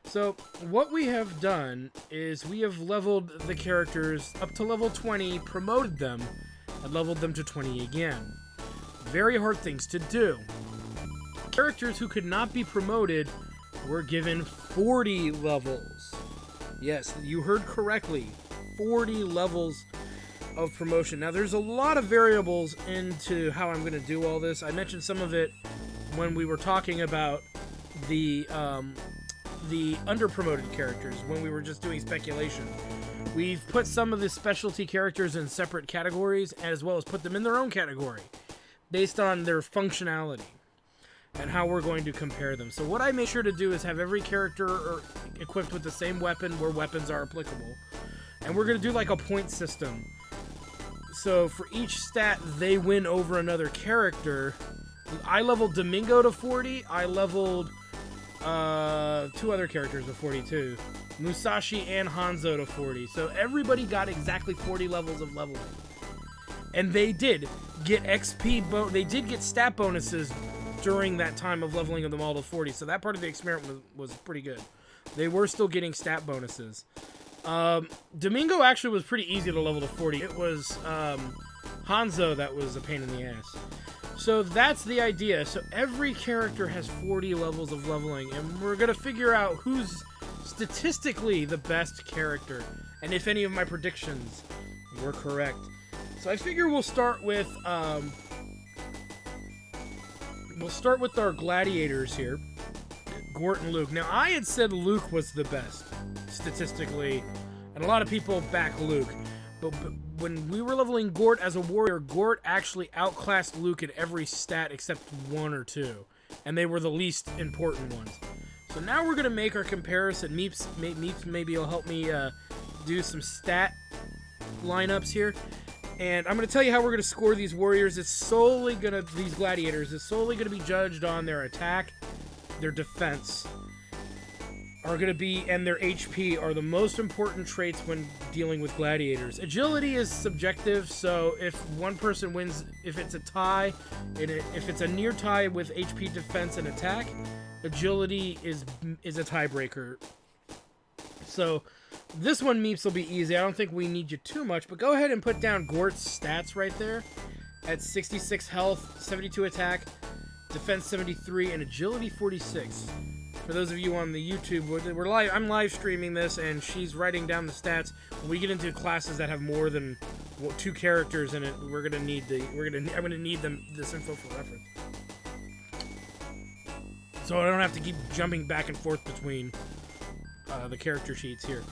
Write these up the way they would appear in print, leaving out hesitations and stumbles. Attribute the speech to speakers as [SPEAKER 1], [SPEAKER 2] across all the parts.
[SPEAKER 1] So, what we have done is we have leveled the characters up to level 20, promoted them, and leveled them to 20 again. Very hard things to do. Characters who could not be promoted were given 40 levels. Yes, you heard correctly. 40 levels of promotion. Now, there's a lot of variables into how I'm going to do all this. I mentioned some of it when we were talking about the under-promoted characters, when we were just doing speculation. We've put some of the specialty characters in separate categories, as well as put them in their own category, based on their functionality and how we're going to compare them. So what I make sure to do is have every character equipped with the same weapon where weapons are applicable. And we're going to do like a point system. So for each stat, they win over another character. I leveled Domingo to 40. I leveled two other characters to 42. Musashi and Hanzo to 40. So everybody got exactly 40 levels of leveling. And they did get XP, they did get stat bonuses during that time of leveling of them all to 40. So that part of the experiment was pretty good. They were still getting stat bonuses. Domingo actually was pretty easy to level to 40. It was Hanzo that was a pain in the ass. So that's the idea. So every character has 40 levels of leveling, and we're going to figure out who's statistically the best character, and if any of my predictions were correct. So I figure we'll start with our gladiators here, Gorton Luke. Now, I had said Luke was the best, statistically, and a lot of people back Luke. But when we were leveling Gort as a warrior, Gort actually outclassed Luke in every stat except one or two, and they were the least important ones. So now we're going to make our comparison. Meeps maybe will help me do some stat lineups here. And I'm going to tell you how we're going to score these warriors. These gladiators, it's solely going to be judged on their attack, their defense, and their HP are the most important traits when dealing with gladiators. Agility is subjective, so if one person wins, if it's a tie, if it's a near tie with HP, defense, and attack, agility is a tiebreaker. So this one, Meeps, will be easy. I don't think we need you too much, but go ahead and put down Gort's stats right there at 66 health, 72 attack, defense 73, and agility 46. For those of you on the YouTube, I'm live streaming this, and she's writing down the stats. When we get into classes that have more than two characters in it, I'm gonna need this info for reference, so I don't have to keep jumping back and forth between the character sheets here.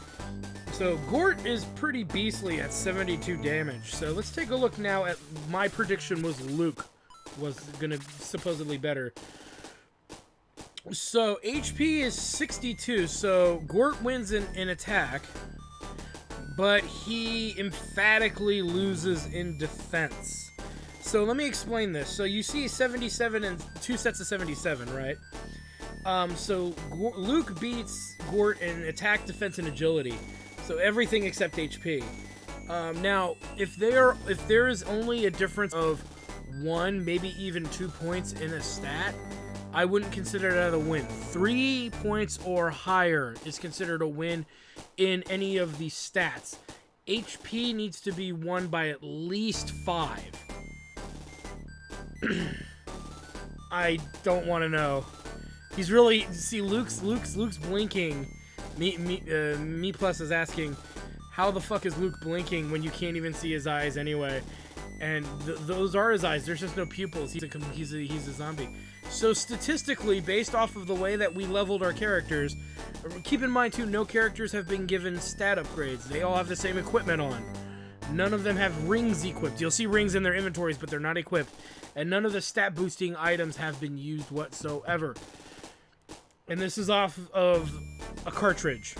[SPEAKER 1] So Gort is pretty beastly at 72 damage. So let's take a look now at my prediction. Was Luke was gonna supposedly better. So HP is 62, so Gort wins in attack, but he emphatically loses in defense. So let me explain this. So you see 77 and two sets of 77, right? So Luke beats Gort in attack, defense, and agility. So everything except HP. Now, if there is only a difference of 1, maybe even 2 points in a stat, I wouldn't consider that a win. 3 points or higher is considered a win in any of these stats. HP needs to be won by at least 5. I don't want to know. He's really... See, Luke's blinking. Me Plus is asking, how the fuck is Luke blinking when you can't even see his eyes anyway? And those are his eyes. There's just no pupils. He's a zombie. So statistically, based off of the way that we leveled our characters, keep in mind too, no characters have been given stat upgrades. They all have the same equipment on. None of them have rings equipped. You'll see rings in their inventories, but they're not equipped. And none of the stat boosting items have been used whatsoever. And this is off of a cartridge.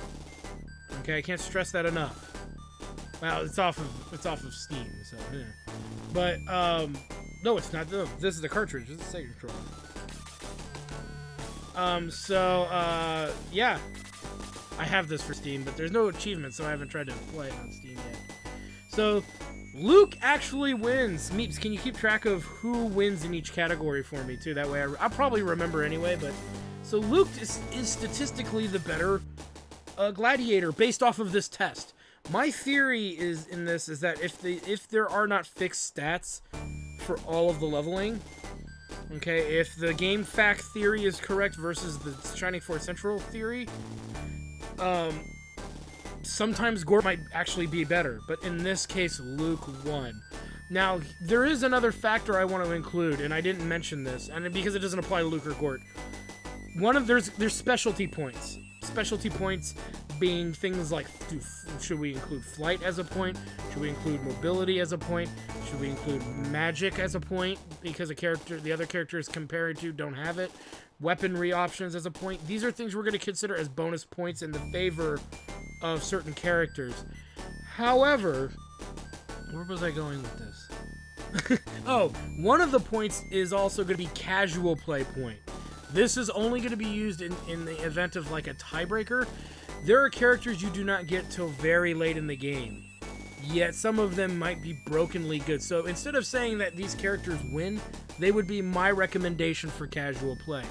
[SPEAKER 1] Okay, I can't stress that enough. Well, it's off of Steam, so yeah. But no, it's not. No, this is the cartridge. This is the Sega controller. Yeah, I have this for Steam, but there's no achievement, so I haven't tried to play it on Steam yet. So Luke actually wins. Meeps, can you keep track of who wins in each category for me too? That way, I'll probably remember anyway. But So Luke is statistically the better gladiator based off of this test. My theory is that if there are not fixed stats for all of the leveling, okay, if the game fact theory is correct versus the Shining Force Central theory, sometimes Gorton might actually be better, but in this case, Luke won. Now, there is another factor I want to include, and I didn't mention this, and because it doesn't apply to Luke or Gort. There's specialty points. Specialty points being things like, should we include flight as a point? Should we include mobility as a point? Should we include magic as a point because the other character is compared to don't have it? Weaponry options as a point. These are things we're going to consider as bonus points in the favor of certain characters. However, where was I going with this? Oh, one of the points is also going to be casual play point. This is only going to be used in the event of like a tiebreaker. There are characters you do not get till very late in the game, yet some of them might be brokenly good. So instead of saying that these characters win, they would be my recommendation for casual play.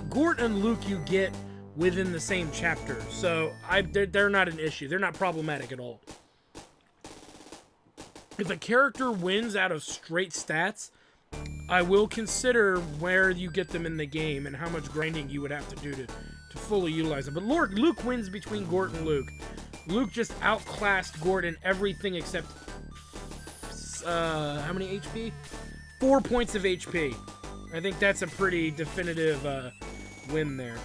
[SPEAKER 1] Gort and Luke you get within the same chapter, so they're not an issue. They're not problematic at all. If a character wins out of straight stats, I will consider where you get them in the game and how much grinding you would have to do to fully utilize them. But Luke wins between Gort and Luke. Luke just outclassed Gort in everything except, how many HP? 4 points of HP. I think that's a pretty definitive win there.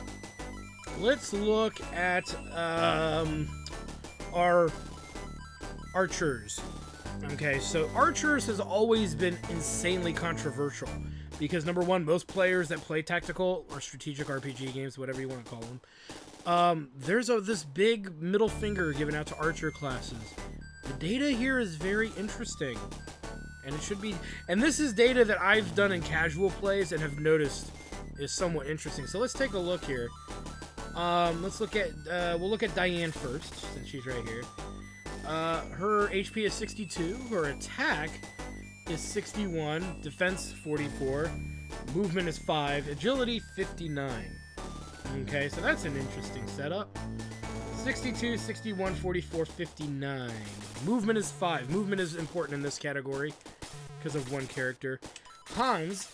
[SPEAKER 1] Let's look at our archers. Okay, so archers has always been insanely controversial because, number one, most players that play tactical or strategic RPG games, whatever you want to call them, there's this big middle finger given out to archer classes. The data here is very interesting, and it should be, and this is data that I've done in casual plays and have noticed is somewhat interesting. So let's take a look here. Let's look at, we'll look at Diane first, since she's right here. Her HP is 62, her attack is 61, defense 44, movement is 5, agility 59. Okay, so that's an interesting setup. 62, 61, 44, 59. Movement is 5. Movement is important in this category because of one character. Hans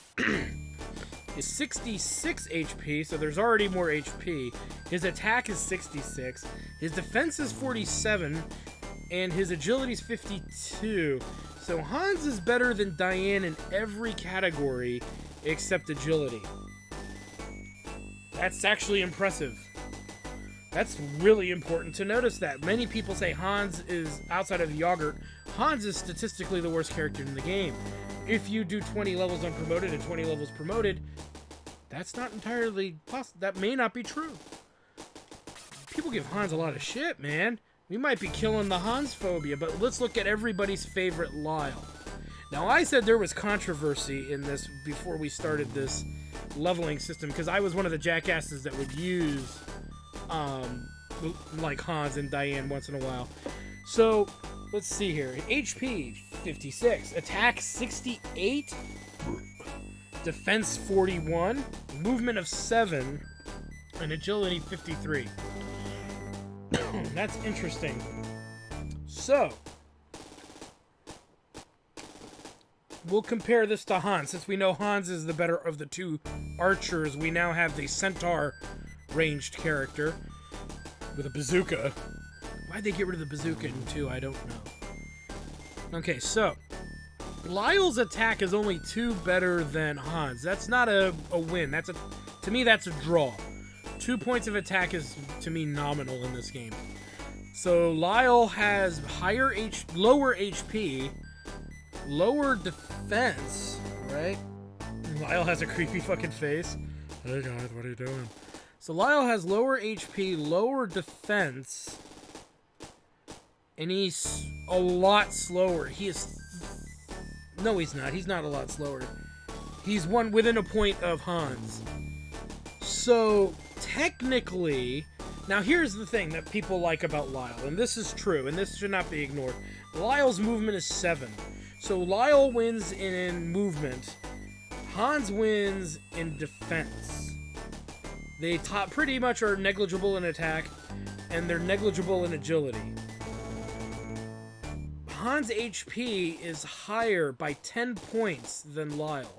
[SPEAKER 1] is 66 HP, so there's already more HP. His attack is 66. His defense is 47. And his agility is 52. So Hans is better than Diane in every category except agility. That's actually impressive. That's really important to notice that. Many people say Hans is, outside of Yogurt, Hans is statistically the worst character in the game. If you do 20 levels unpromoted and 20 levels promoted, that's not entirely possible. That may not be true. People give Hans a lot of shit, man. We might be killing the Hans phobia, but let's look at everybody's favorite Lyle. Now, I said there was controversy in this before we started this leveling system, because I was one of the jackasses that would use, like Hans and Diane once in a while. So, let's see here. HP, 56. Attack, 68. Defense, 41. Movement of 7. And agility, 53. That's interesting. So, we'll compare this to Hans. Since we know Hans is the better of the two archers, we now have the Centaur ranged character with a bazooka. Why'd they get rid of the bazooka in 2? I don't know. Okay, so Lyle's attack is only 2 better than Hans. That's not a win. To me, that's a draw. 2 points of attack is, to me, nominal in this game. So Lyle has lower HP, lower defense, right? Lyle has a creepy fucking face. Hey guys, what are you doing? So Lyle has lower HP, lower defense, and he's a lot slower. He is... No, he's not. He's not a lot slower. He's one within a point of Hans. So, technically... Now, here's the thing that people like about Lyle, and this is true, and this should not be ignored. Lyle's movement is 7. So, Lyle wins in movement. Hans wins in defense. They pretty much are negligible in attack, and they're negligible in agility. Han's HP is higher by 10 points than Lyle.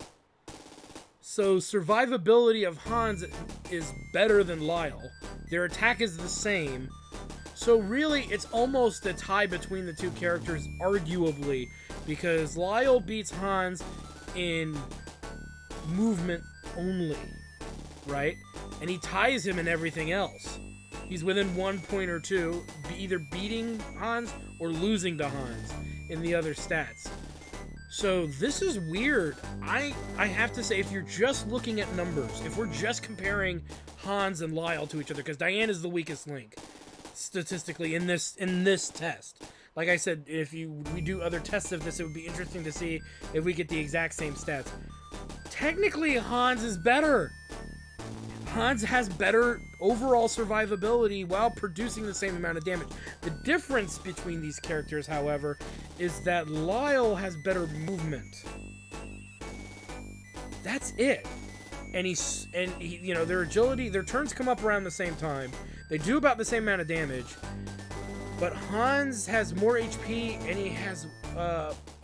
[SPEAKER 1] So survivability of Hans is better than Lyle. Their attack is the same. So really, it's almost a tie between the two characters, arguably, because Lyle beats Hans in movement only, right? And he ties him in everything else. He's within 1 point or 2, either beating Hans or losing to Hans in the other stats. So this is weird. I have to say, if you're just looking at numbers, if we're just comparing Hans and Lyle to each other, because Diane is the weakest link statistically in this test. Like I said, if we do other tests of this, it would be interesting to see if we get the exact same stats. Technically, Hans is better. Hans has better overall survivability while producing the same amount of damage. The difference between these characters, however, is that Lyle has better movement. That's it. And he, their agility, their turns come up around the same time. They do about the same amount of damage. But Hans has more HP and he has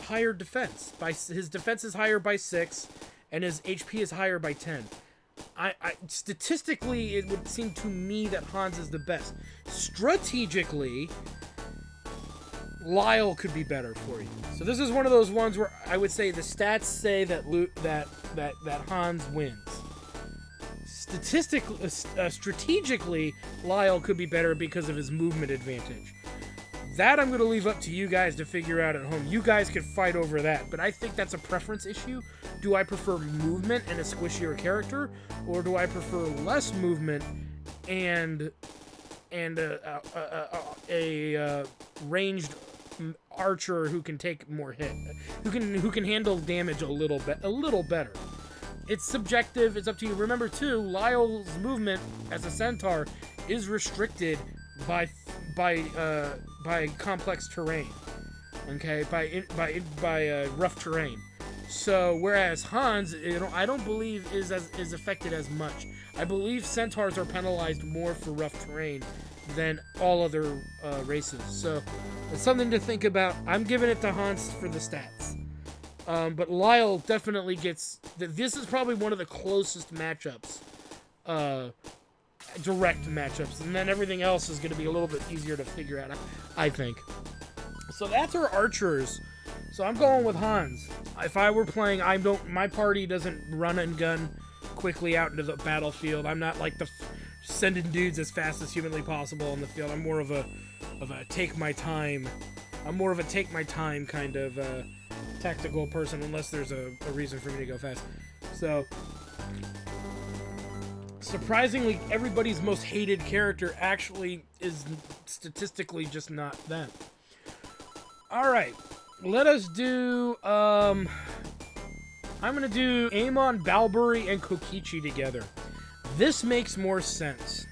[SPEAKER 1] higher defense. His defense is higher by 6 and his HP is higher by 10. Statistically, it would seem to me that Hans is the best. Strategically, Lyle could be better for you. So this is one of those ones where I would say the stats say that Hans wins. Strategically, Lyle could be better because of his movement advantage. That I'm going to leave up to you guys to figure out at home. You guys could fight over that, but I think that's a preference issue. Do I prefer movement and a squishier character, or do I prefer less movement and a ranged archer who can take more hit, who can handle damage a little better? It's subjective. It's up to you. Remember too, Lyle's movement as a centaur is restricted by complex terrain, okay, by rough terrain. So whereas Hans, I don't believe is affected as much. I believe centaurs are penalized more for rough terrain than all other races. So it's something to think about. I'm giving it to Hans for the stats, but Lyle definitely gets. This is probably one of the closest matchups. Direct matchups, and then everything else is going to be a little bit easier to figure out, I think. So that's our archers. So I'm going with Hans. If I were playing, my party doesn't run and gun quickly out into the battlefield. I'm not like sending dudes as fast as humanly possible on the field. I'm more of a take my time. I'm more of a take my time kind of tactical person, unless there's a reason for me to go fast. So surprisingly, everybody's most hated character actually is statistically just not them. Alright, let us do, I'm gonna do Amon, Valkyrie, and Kokichi together. This makes more sense.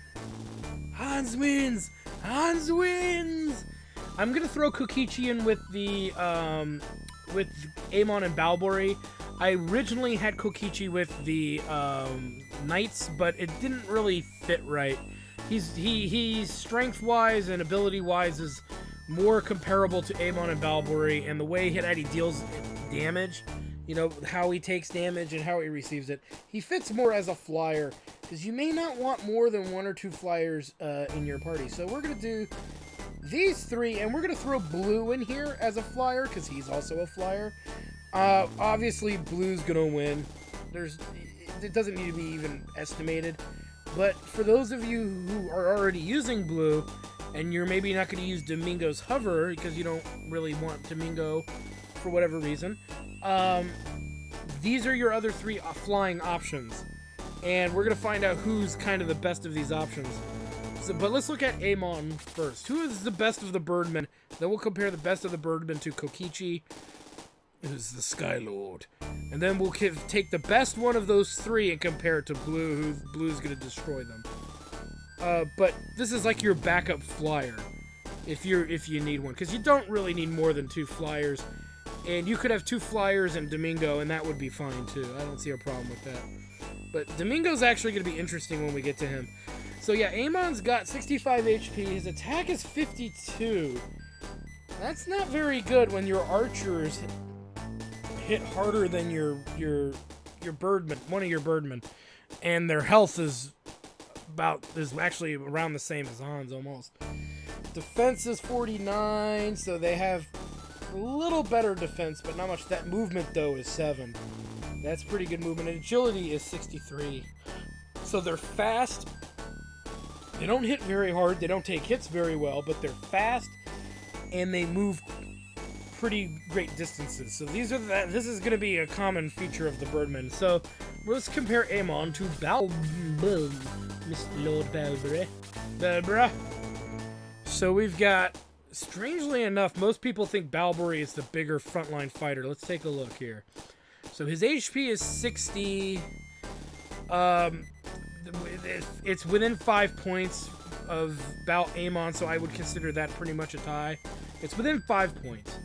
[SPEAKER 1] Hans wins! Hans wins! I'm gonna throw Kokichi in with with Amon and Valkyrie. I originally had Kokichi with the Knights, but it didn't really fit right. He's strength-wise and ability-wise is more comparable to Amon and Valkyrie, and the way that he deals damage, how he takes damage and how he receives it, he fits more as a flyer, because you may not want more than 1 or 2 flyers in your party. So we're going to do these 3, and we're going to throw Blue in here as a flyer, because he's also a flyer. Obviously, Blue's gonna win. It doesn't need to be even estimated. But for those of you who are already using Blue, and you're maybe not going to use Domingo's hover because you don't really want Domingo for whatever reason, these are your other 3 flying options. And we're gonna find out who's kind of the best of these options. But let's look at Amon first. Who is the best of the Birdmen? Then we'll compare the best of the Birdmen to Kokichi, who's the Sky Lord. And then we'll take the best one of those 3 and compare it to Blue, who Blue's going to destroy them. But this is like your backup flyer, if you need one. Because you don't really need more than 2 flyers. And you could have 2 flyers and Domingo, and that would be fine too. I don't see a problem with that. But Domingo's actually going to be interesting when we get to him. So yeah, Amon's got 65 HP. His attack is 52. That's not very good when your archers hit harder than your birdmen, one of your birdmen, and their health is actually around the same as Han's almost. Defense is 49, so they have a little better defense, but not much. That movement though is 7. That's pretty good movement. And agility is 63. So they're fast. They don't hit very hard. They don't take hits very well, but they're fast and they move pretty great distances. So this is going to be a common feature of the Birdmen. So let's compare Amon to Miss Lord Balbre. So we've got, strangely enough, most people think Valkyrie is the bigger frontline fighter. Let's take a look here. So his HP is 60. It's within 5 points of Amon, so I would consider that pretty much a tie. It's within 5 points.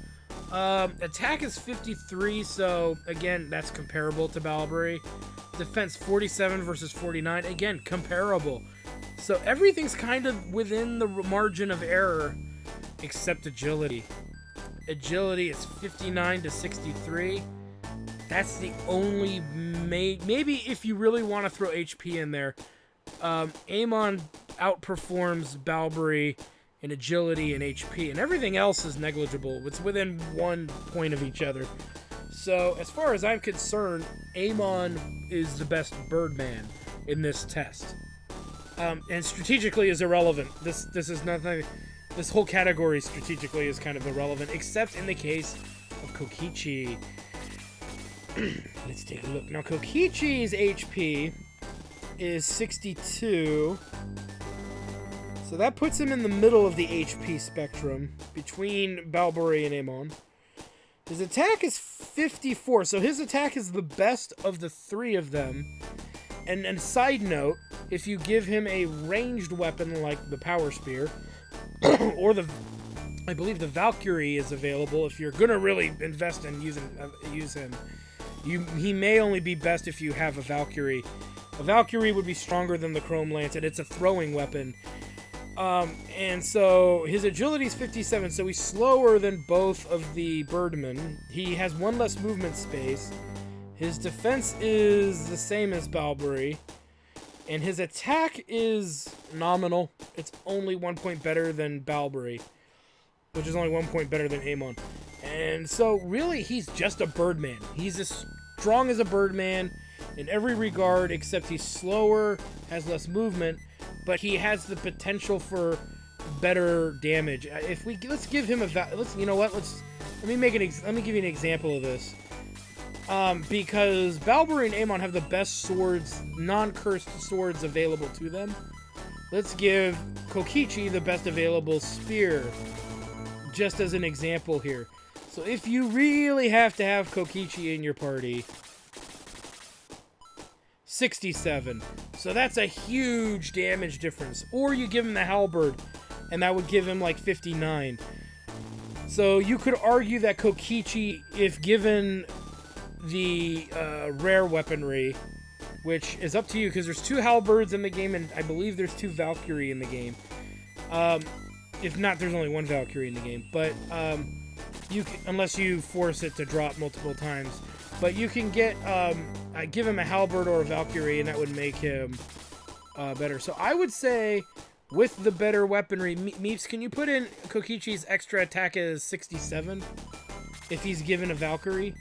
[SPEAKER 1] Attack is 53, so again, that's comparable to Valkyrie. Defense 47 versus 49, again, comparable. So everything's kind of within the margin of error, except agility. Agility is 59 to 63. That's the only maybe if you really want to throw HP in there. Amon outperforms Valkyrie in agility and HP, and everything else is negligible. It's within 1 point of each other. So as far as I'm concerned, Amon is the best Birdman in this test. And strategically is irrelevant. This is nothing. This whole category strategically is kind of irrelevant, except in the case of Kokichi. Let's take a look. Now, Kokichi's HP is 62. So that puts him in the middle of the HP spectrum between Valkyrie and Amon. His attack is 54, so his attack is the best of the 3 of them. And side note, if you give him a ranged weapon like the Power Spear, or I believe the Valkyrie is available if you're gonna really invest in use him. He may only be best if you have a Valkyrie. A Valkyrie would be stronger than the Chrome Lance, and it's a throwing weapon. And so his agility is 57, so he's slower than both of the Birdmen. He has 1 less movement space. His defense is the same as Valkyrie. And his attack is nominal. It's only 1 point better than Valkyrie, which is only 1 point better than Amon. And so, really, he's just a Birdman. He's as strong as a Birdman in every regard, except he's slower, has less movement, but he has the potential for better damage. Let's give him let me give you an example of this. Because Valkyrie and Amon have the best swords, non-cursed swords available to them. Let's give Kokichi the best available spear, just as an example here. So if you really have to have Kokichi in your party, 67. So that's a huge damage difference. Or you give him the halberd, and that would give him like 59. So you could argue that Kokichi, if given the rare weaponry, which is up to you because there's 2 halberds in the game, and I believe there's 2 Valkyrie in the game. If not, there's only 1 Valkyrie in the game. But you can, unless you force it to drop multiple times. But you can give him a halberd or a Valkyrie, and that would make him better. So I would say, with the better weaponry, Meeps, can you put in Kokichi's extra attack as 67 if he's given a Valkyrie?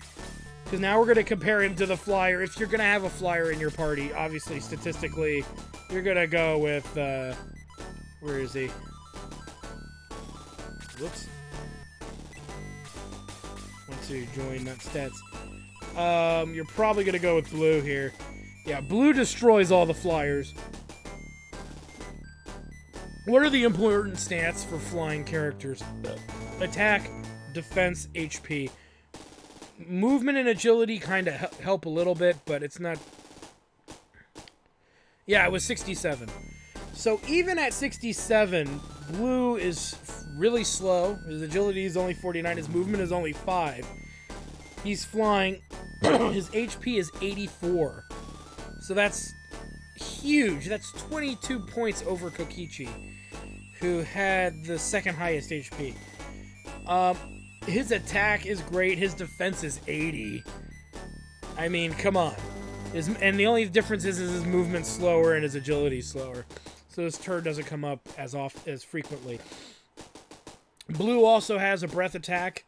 [SPEAKER 1] Because now we're going to compare him to the Flyer. If you're going to have a Flyer in your party, obviously, statistically, you're going to go with, where is he? Whoops. Want to join, not stats. You're probably going to go with Blue here. Yeah, Blue destroys all the Flyers. What are the important stats for flying characters? Attack, defense, HP. Movement and agility kind of help a little bit, but it's not... Yeah, it was 67. So even at 67, Blue is really slow. His agility is only 49. His movement is only 5. He's flying. His HP is 84. So that's huge. That's 22 points over Kokichi, who had the second highest HP. His attack is great. His defense is 80. I mean, come on. And the only difference is his movement's slower and his agility slower. So his turn doesn't come up as frequently. Blue also has a breath attack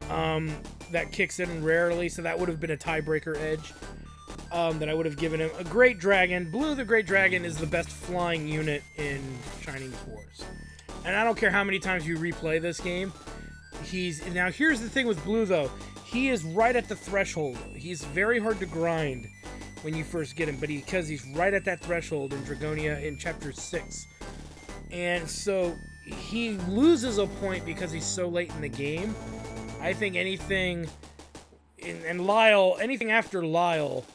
[SPEAKER 1] that kicks in rarely, so that would have been a tiebreaker edge that I would have given him. A Great Dragon. Blue the Great Dragon is the best flying unit in Shining Force. And I don't care how many times you replay this game. Now here's the thing with Blue though. He is right at the threshold. He's very hard to grind when you first get him, but because he's right at that threshold in Dragonia in Chapter 6. And so he loses a point because he's so late in the game. I think anything after Lyle,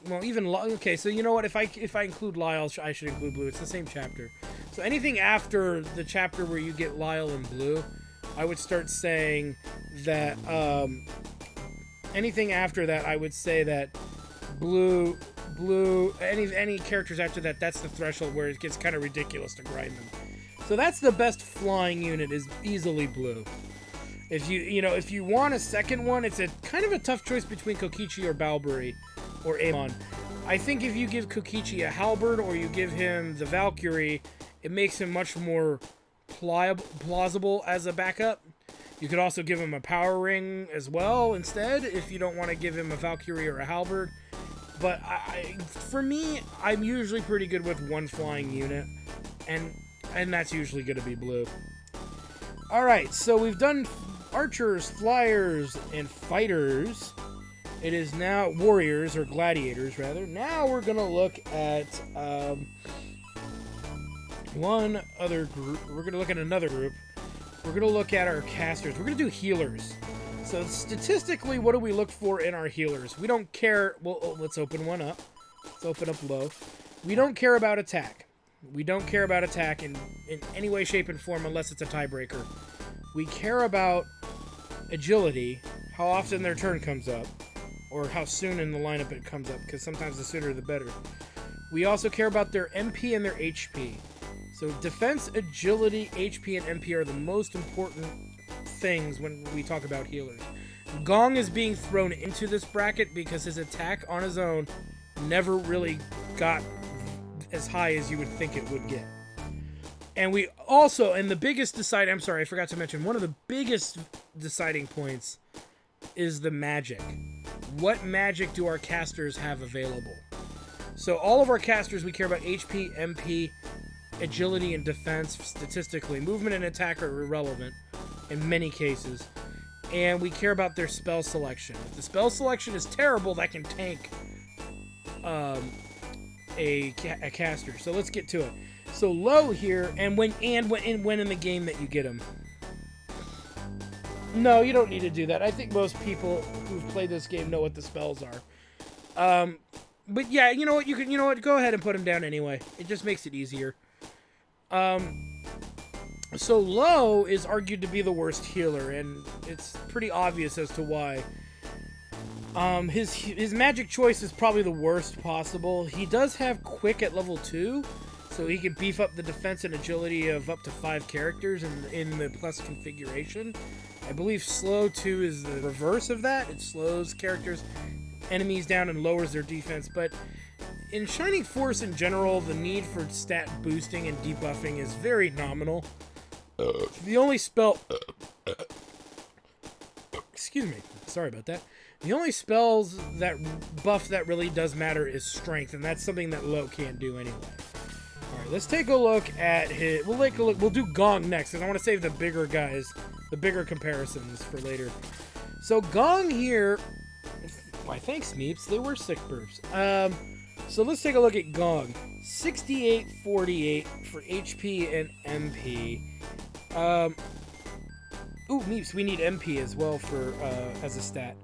[SPEAKER 1] well, even okay, so you know what? If I include Lyle, I should include Blue. It's the same chapter. So anything after the chapter where you get Lyle and Blue, I would start saying that anything after that, I would say that Blue, any characters after that, that's the threshold where it gets kind of ridiculous to grind them. So that's the best flying unit, is easily Blue. If you want a second one, it's a kind of a tough choice between Kokichi or Valkyrie or Amon. I think if you give Kokichi a halberd or you give him the Valkyrie, it makes him much more plausible as a backup. You could also give him a power ring as well instead if you don't want to give him a Valkyrie or a halberd. But for me, I'm usually pretty good with one flying unit, and that's usually going to be Blue. Alright, so we've done archers, flyers, and fighters. It is now warriors, or gladiators rather. Now we're going to look at one other group. We're going to look at another group. We're going to look at our casters. We're going to do healers. So statistically, what do we look for in our healers? We don't care. Well, let's open one up. Let's open up low. We don't care about attack. We don't care about attack in any way, shape, and form unless it's a tiebreaker. We care about agility, how often their turn comes up, or how soon in the lineup it comes up, because sometimes the sooner the better. We also care about their MP and their HP. So defense, agility, HP, and MP are the most important things when we talk about healers. Gong is being thrown into this bracket because his attack on his own never really got as high as you would think it would get. And we also, and the biggest I'm sorry, I forgot to mention, one of the biggest deciding points is the magic. What magic do our casters have available? So all of our casters, we care about HP, MP, agility, and defense statistically. Movement and attack are irrelevant in many cases. And we care about their spell selection. If the spell selection is terrible, that can tank a caster. So let's get to it. So low here, and when in the game that you get them. No, you don't need to do that. I think most people who've played this game know what the spells are. But yeah, you know what? Go ahead and put them down anyway. It just makes it easier. So low is argued to be the worst healer, and it's pretty obvious as to why. His magic choice is probably the worst possible. He does have quick at level 2, so he can beef up the defense and agility of up to 5 characters in the plus configuration. I believe slow 2 is the reverse of that. It slows enemies down and lowers their defense, but in Shining Force in general, the need for stat boosting and debuffing is very nominal. The only spell... Excuse me. Sorry about that. The only spells that buff that really does matter is strength, and that's something that low can't do anyway. Alright, let's take a look at his... We'll do Gong next, because I want to save the bigger guys, the bigger comparisons for later. So Gong here... Why, thanks, Meeps. They were sick burps. So let's take a look at Gong. 68-48 for HP and MP. Ooh, Meeps, we need MP as well for as a stat.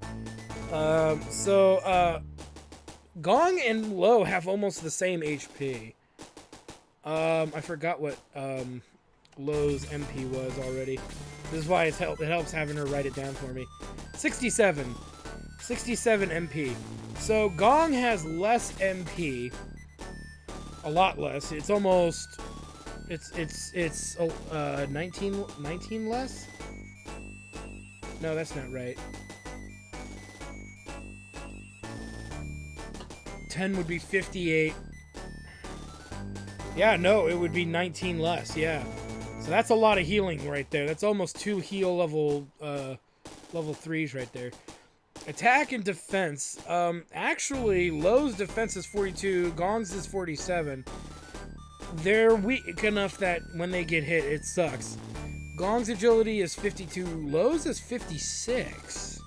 [SPEAKER 1] Gong and Low have almost the same HP. I forgot what Low's MP was already. This is why it helps having her write it down for me. 67. 67 MP. So Gong has less MP. A lot less. It's almost... It's 19 less? No, that's not right. 10 would be 58. Yeah, no, it would be 19 less, yeah. So that's a lot of healing right there. That's almost 2 heal level 3s right there. Attack and defense. Actually, Low's defense is 42, Gong's is 47. They're weak enough that when they get hit, it sucks. Gong's agility is 52, Low's is 56.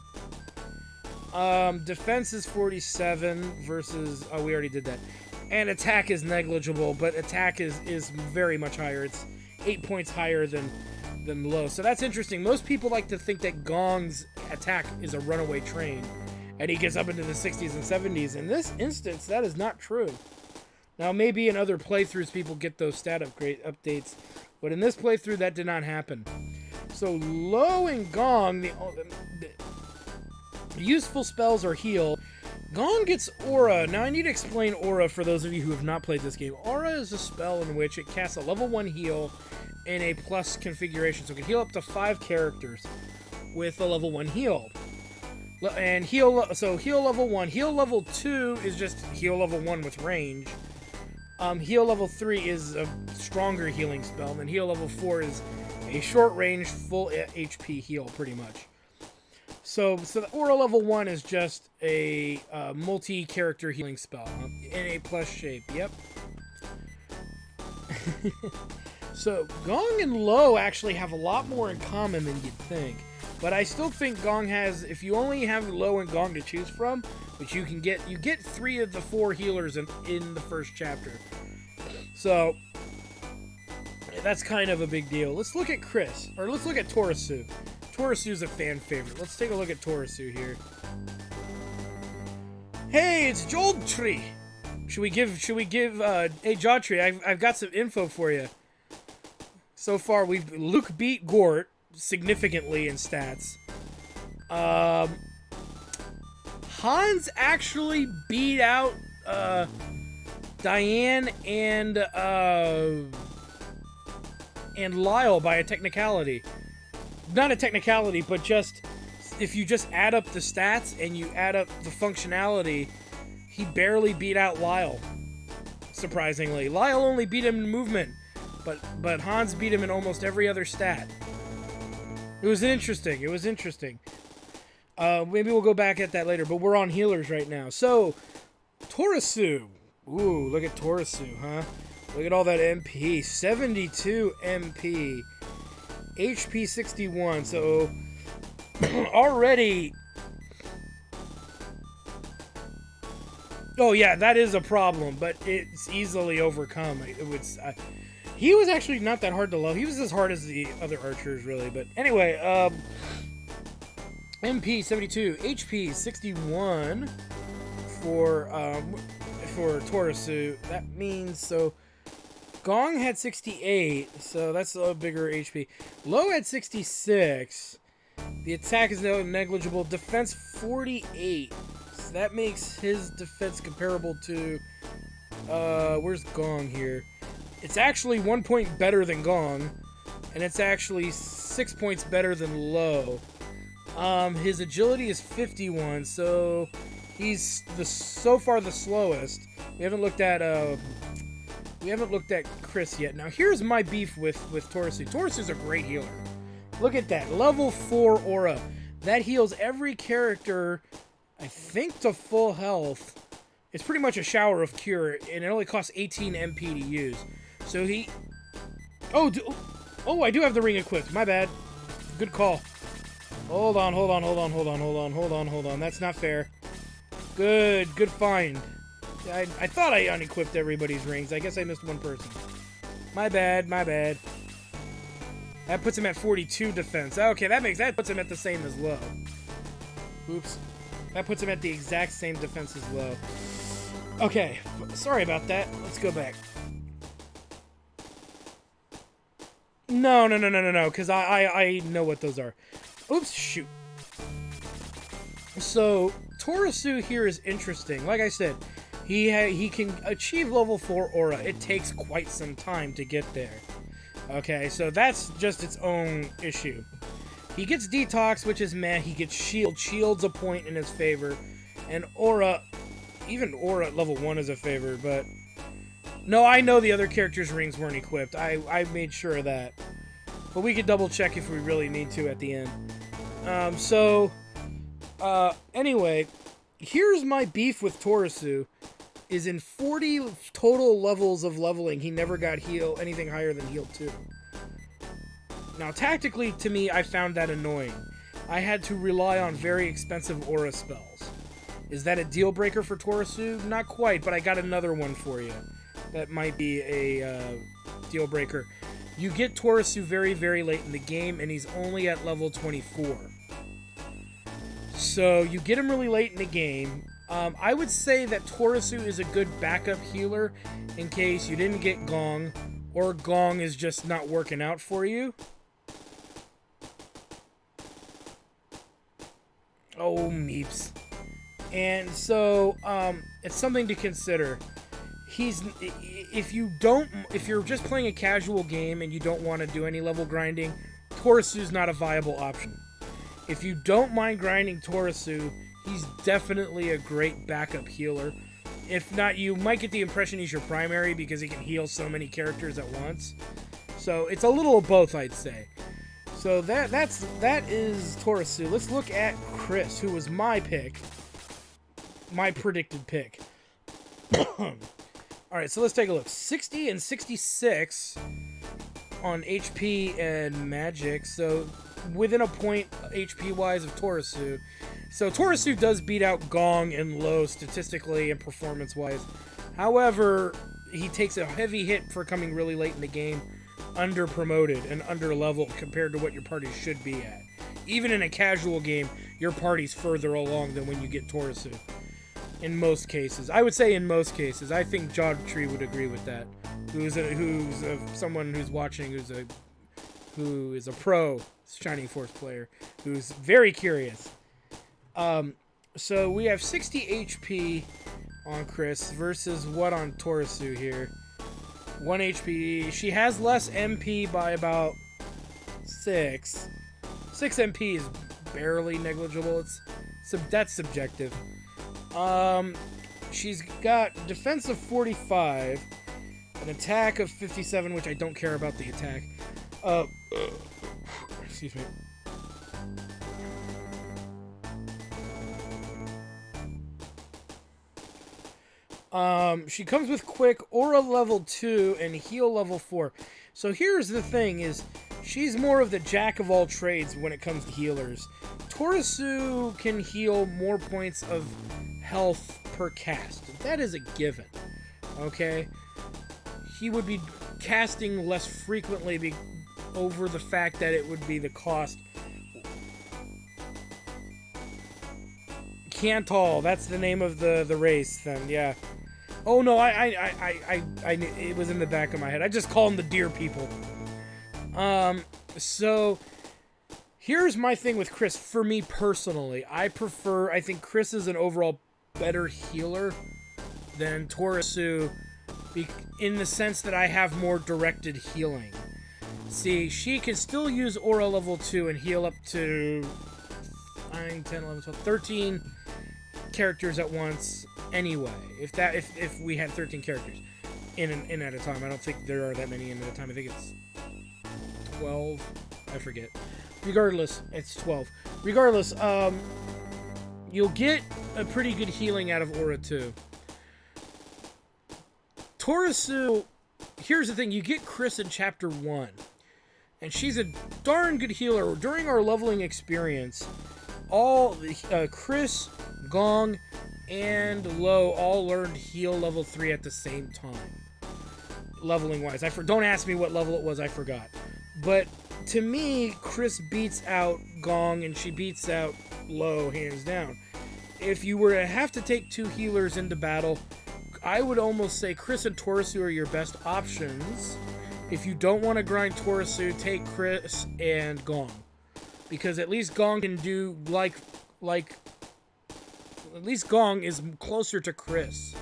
[SPEAKER 1] Defense is 47 versus... Oh, we already did that. And attack is negligible, but attack is very much higher. It's 8 points higher than Low. So that's interesting. Most people like to think that Gong's attack is a runaway train, and he gets up into the 60s and 70s. In this instance, that is not true. Now, maybe in other playthroughs, people get those stat updates, but in this playthrough, that did not happen. So Low and Gong, the useful spells are heal. Gong gets Aura. Now, I need to explain Aura for those of you who have not played this game. Aura is a spell in which it casts a level 1 heal in a plus configuration. So it can heal up to 5 characters with a level 1 heal. And heal level 1. Heal level 2 is just heal level 1 with range. Heal level 3 is a stronger healing spell. And then heal level 4 is a short range, full HP heal, pretty much. So the Aura level 1 is just a multi-character healing spell in a plus shape. Yep. So Gong and Low actually have a lot more in common than you'd think. But I still think Gong has, if you only have Low and Gong to choose from, which you get 3 of the 4 healers in the first chapter. So that's kind of a big deal. Let's look at Chris, or let's look at Taurus. Taurus a fan favorite. Let's take a look at Taurus here. Hey, it's Joltree. Should we give hey Joltree, I've got some info for you. So far Luke beat Gort significantly in stats. Hans actually beat out Diane and Lyle by a technicality. Not a technicality, but just if you just add up the stats and you add up the functionality, he barely beat out Lyle. Surprisingly, Lyle only beat him in movement, but Hans beat him in almost every other stat. It was interesting. Maybe we'll go back at that later, but we're on healers right now. So, Taurus. Ooh, look at Taurus, huh? Look at all that MP. 72 MP. HP 61, so already... Oh yeah, that is a problem, but it's easily overcome. He was actually not that hard to low. He was as hard as the other archers, really. But anyway, MP 72, HP 61 for Taurus. That means so. Gong had 68, so that's a bigger HP. Low had 66. The attack is negligible. Defense 48. So that makes his defense comparable to... where's Gong here? It's actually 1 point better than Gong. And it's actually 6 points better than Low. His agility is 51, so he's so far the slowest. We haven't looked at Chris yet. Now, here's my beef with Taurus. Taurus is a great healer. Look at that. Level 4 aura. That heals every character, I think, to full health. It's pretty much a shower of cure, and it only costs 18 MP to use. So he... Oh, I do have the ring equipped. My bad. Good call. Hold on. That's not fair. Good find. I thought I unequipped everybody's rings. I guess I missed one person. My bad. That puts him at 42 defense. Okay, that puts him at the same as Low. Oops. That puts him at the exact same defense as Low. Okay, sorry about that. Let's go back. No, because I know what those are. Oops, shoot. So Taurus here is interesting. Like I said, he can achieve level 4 aura. It takes quite some time to get there. Okay, so that's just its own issue. He gets detox, which is meh. He gets shield. Shield's a point in his favor. And aura, even aura at level 1 is a favor, but... No, I know the other characters' rings weren't equipped. I made sure of that. But we could double check if we really need to at the end. Anyway, here's my beef with Taurus. Is in 40 total levels of leveling, he never got heal anything higher than heal 2. Now, tactically, to me, I found that annoying. I had to rely on very expensive aura spells. Is that a deal breaker for Taurus? Not quite, but I got another one for you. That might be a deal breaker. You get Taurus very, very late in the game, and he's only at level 24. So, you get him really late in the game. I would say that Taurus is a good backup healer in case you didn't get Gong, or Gong is just not working out for you. Oh, meeps. And so, it's something to consider. If you're just playing a casual game and you don't want to do any level grinding, Taurus is not a viable option. If you don't mind grinding Taurus, he's definitely a great backup healer. If not, you might get the impression he's your primary because he can heal so many characters at once. So it's a little of both, I'd say. So that is Taurus. Let's look at Chris, who was my pick. My predicted pick. Alright, so let's take a look. 60 and 66 on HP and magic. So within a point HP-wise of Taurus. So Taurus does beat out Gong and Low statistically and performance-wise. However, he takes a heavy hit for coming really late in the game, under-promoted and under-leveled compared to what your party should be at. Even in a casual game, your party's further along than when you get Taurus. In most cases. I would say in most cases. I think Jodtree would agree with that. Someone who's watching who is a pro Shining Force player who's very curious. So we have 60 HP on Chris versus what on Taurus here? 1 HP. She has less MP by about 6. 6 MP is barely negligible. That's subjective. She's got defense of 45, an attack of 57, which I don't care about the attack. Excuse me. She comes with quick, aura level 2, and heal level 4. So here's the thing is, she's more of the jack of all trades when it comes to healers. Taurus can heal more points of health per cast. That is a given. Okay? He would be casting less frequently over the fact that it would be the cost. Cantal, that's the name of the race then, yeah. Oh no, it was in the back of my head. I just call them the deer people. So here's my thing with Chris. For me personally, I think Chris is an overall better healer than Taurus in the sense that I have more directed healing. See, she can still use aura level 2 and heal up to 9, 10, 11, 12, 13 characters at once anyway. If we had 13 characters in at a time. I don't think there are that many in at a time. I think it's 12. I forget. Regardless, it's 12. Regardless, you'll get a pretty good healing out of aura 2. Taurus, here's the thing. You get Chris in Chapter 1. And she's a darn good healer. During our leveling experience, all Chris, Gong, and Low all learned heal level 3 at the same time. Leveling wise. Don't ask me what level it was, I forgot. But to me, Chris beats out Gong and she beats out Low, hands down. If you were to have to take 2 healers into battle, I would almost say Chris and Taurus are your best options. If you don't want to grind Taurus, take Chris and Gong. Because at least Gong can do like at least Gong is closer to Chris.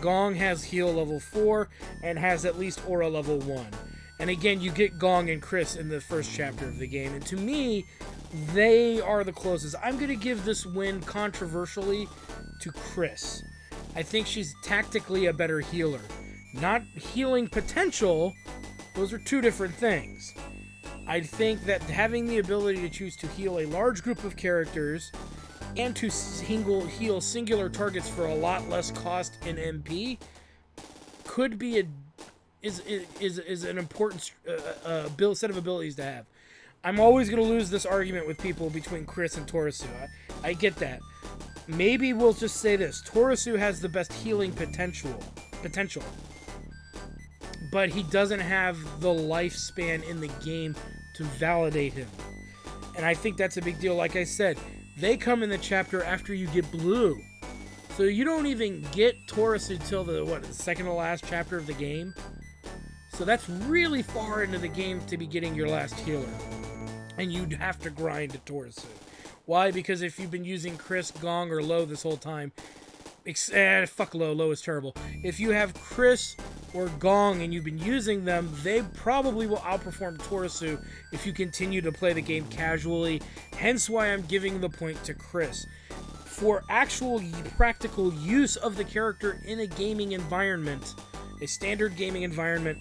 [SPEAKER 1] Gong has heal level 4 and has at least aura level 1. And again, you get Gong and Chris in the first chapter of the game. And to me, they are the closest. I'm going to give this win controversially to Chris. I think she's tactically a better healer. Not healing potential, those are two different things. I think that having the ability to choose to heal a large group of characters and to heal singular targets for a lot less cost in MP could be is an important set of abilities to have. I'm always going to lose this argument with people between Chris and Taurus. I get that. Maybe we'll just say this. Taurus has the best healing potential. But he doesn't have the lifespan in the game to validate him. And I think that's a big deal. Like I said, they come in the chapter after you get blue. So you don't even get Taurus until the second to last chapter of the game. So that's really far into the game to be getting your last healer. And you'd have to grind a Taurus. Why? Because if you've been using Chris, Gong, or Lo this whole time... fuck Lo. Lo is terrible. If you have Chris or Gong and you've been using them, they probably will outperform Taurus if you continue to play the game casually. Hence why I'm giving the point to Chris. For actual practical use of the character in a gaming environment, a standard gaming environment,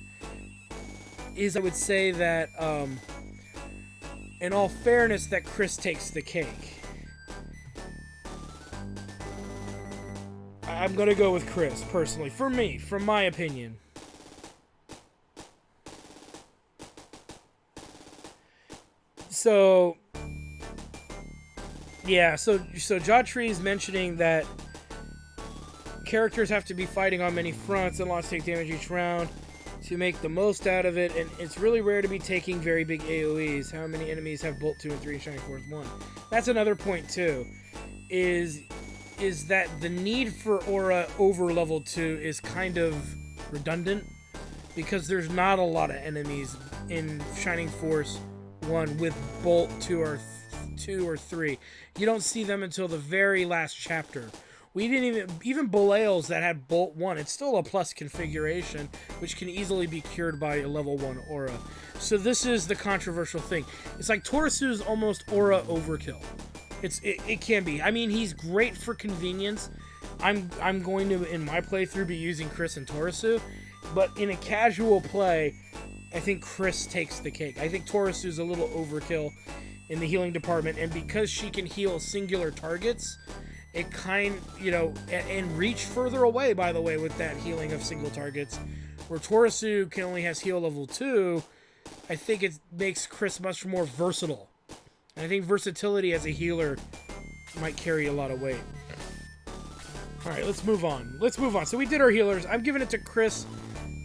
[SPEAKER 1] I would say that, in all fairness, that Chris takes the cake. I'm gonna go with Chris, personally. For me, from my opinion. So, yeah, so Jatree's mentioning that characters have to be fighting on many fronts and lots take damage each round to make the most out of it, and it's really rare to be taking very big AoEs. How many enemies have Bolt 2 and 3 and Shining Force 1? That's another point, too, is that the need for Aura over level 2 is kind of redundant, because there's not a lot of enemies in Shining Force 1 with Bolt 2 or 3. You don't see them until the very last chapter. We didn't even Belial's that had Bolt 1, it's still a plus configuration, which can easily be cured by a level 1 aura. So this is the controversial thing. It's like Taurus' almost aura overkill. It can be. I mean, he's great for convenience. I'm going to, in my playthrough, be using Chris and Taurus, but in a casual play, I think Chris takes the cake. I think Taurus is a little overkill in the healing department, and because she can heal singular targets, it and reach further away, by the way, with that healing of single targets, where Taurus can only has heal level 2, I think it makes Chris much more versatile. And I think versatility as a healer might carry a lot of weight. Alright, let's move on. So we did our healers. I'm giving it to Chris.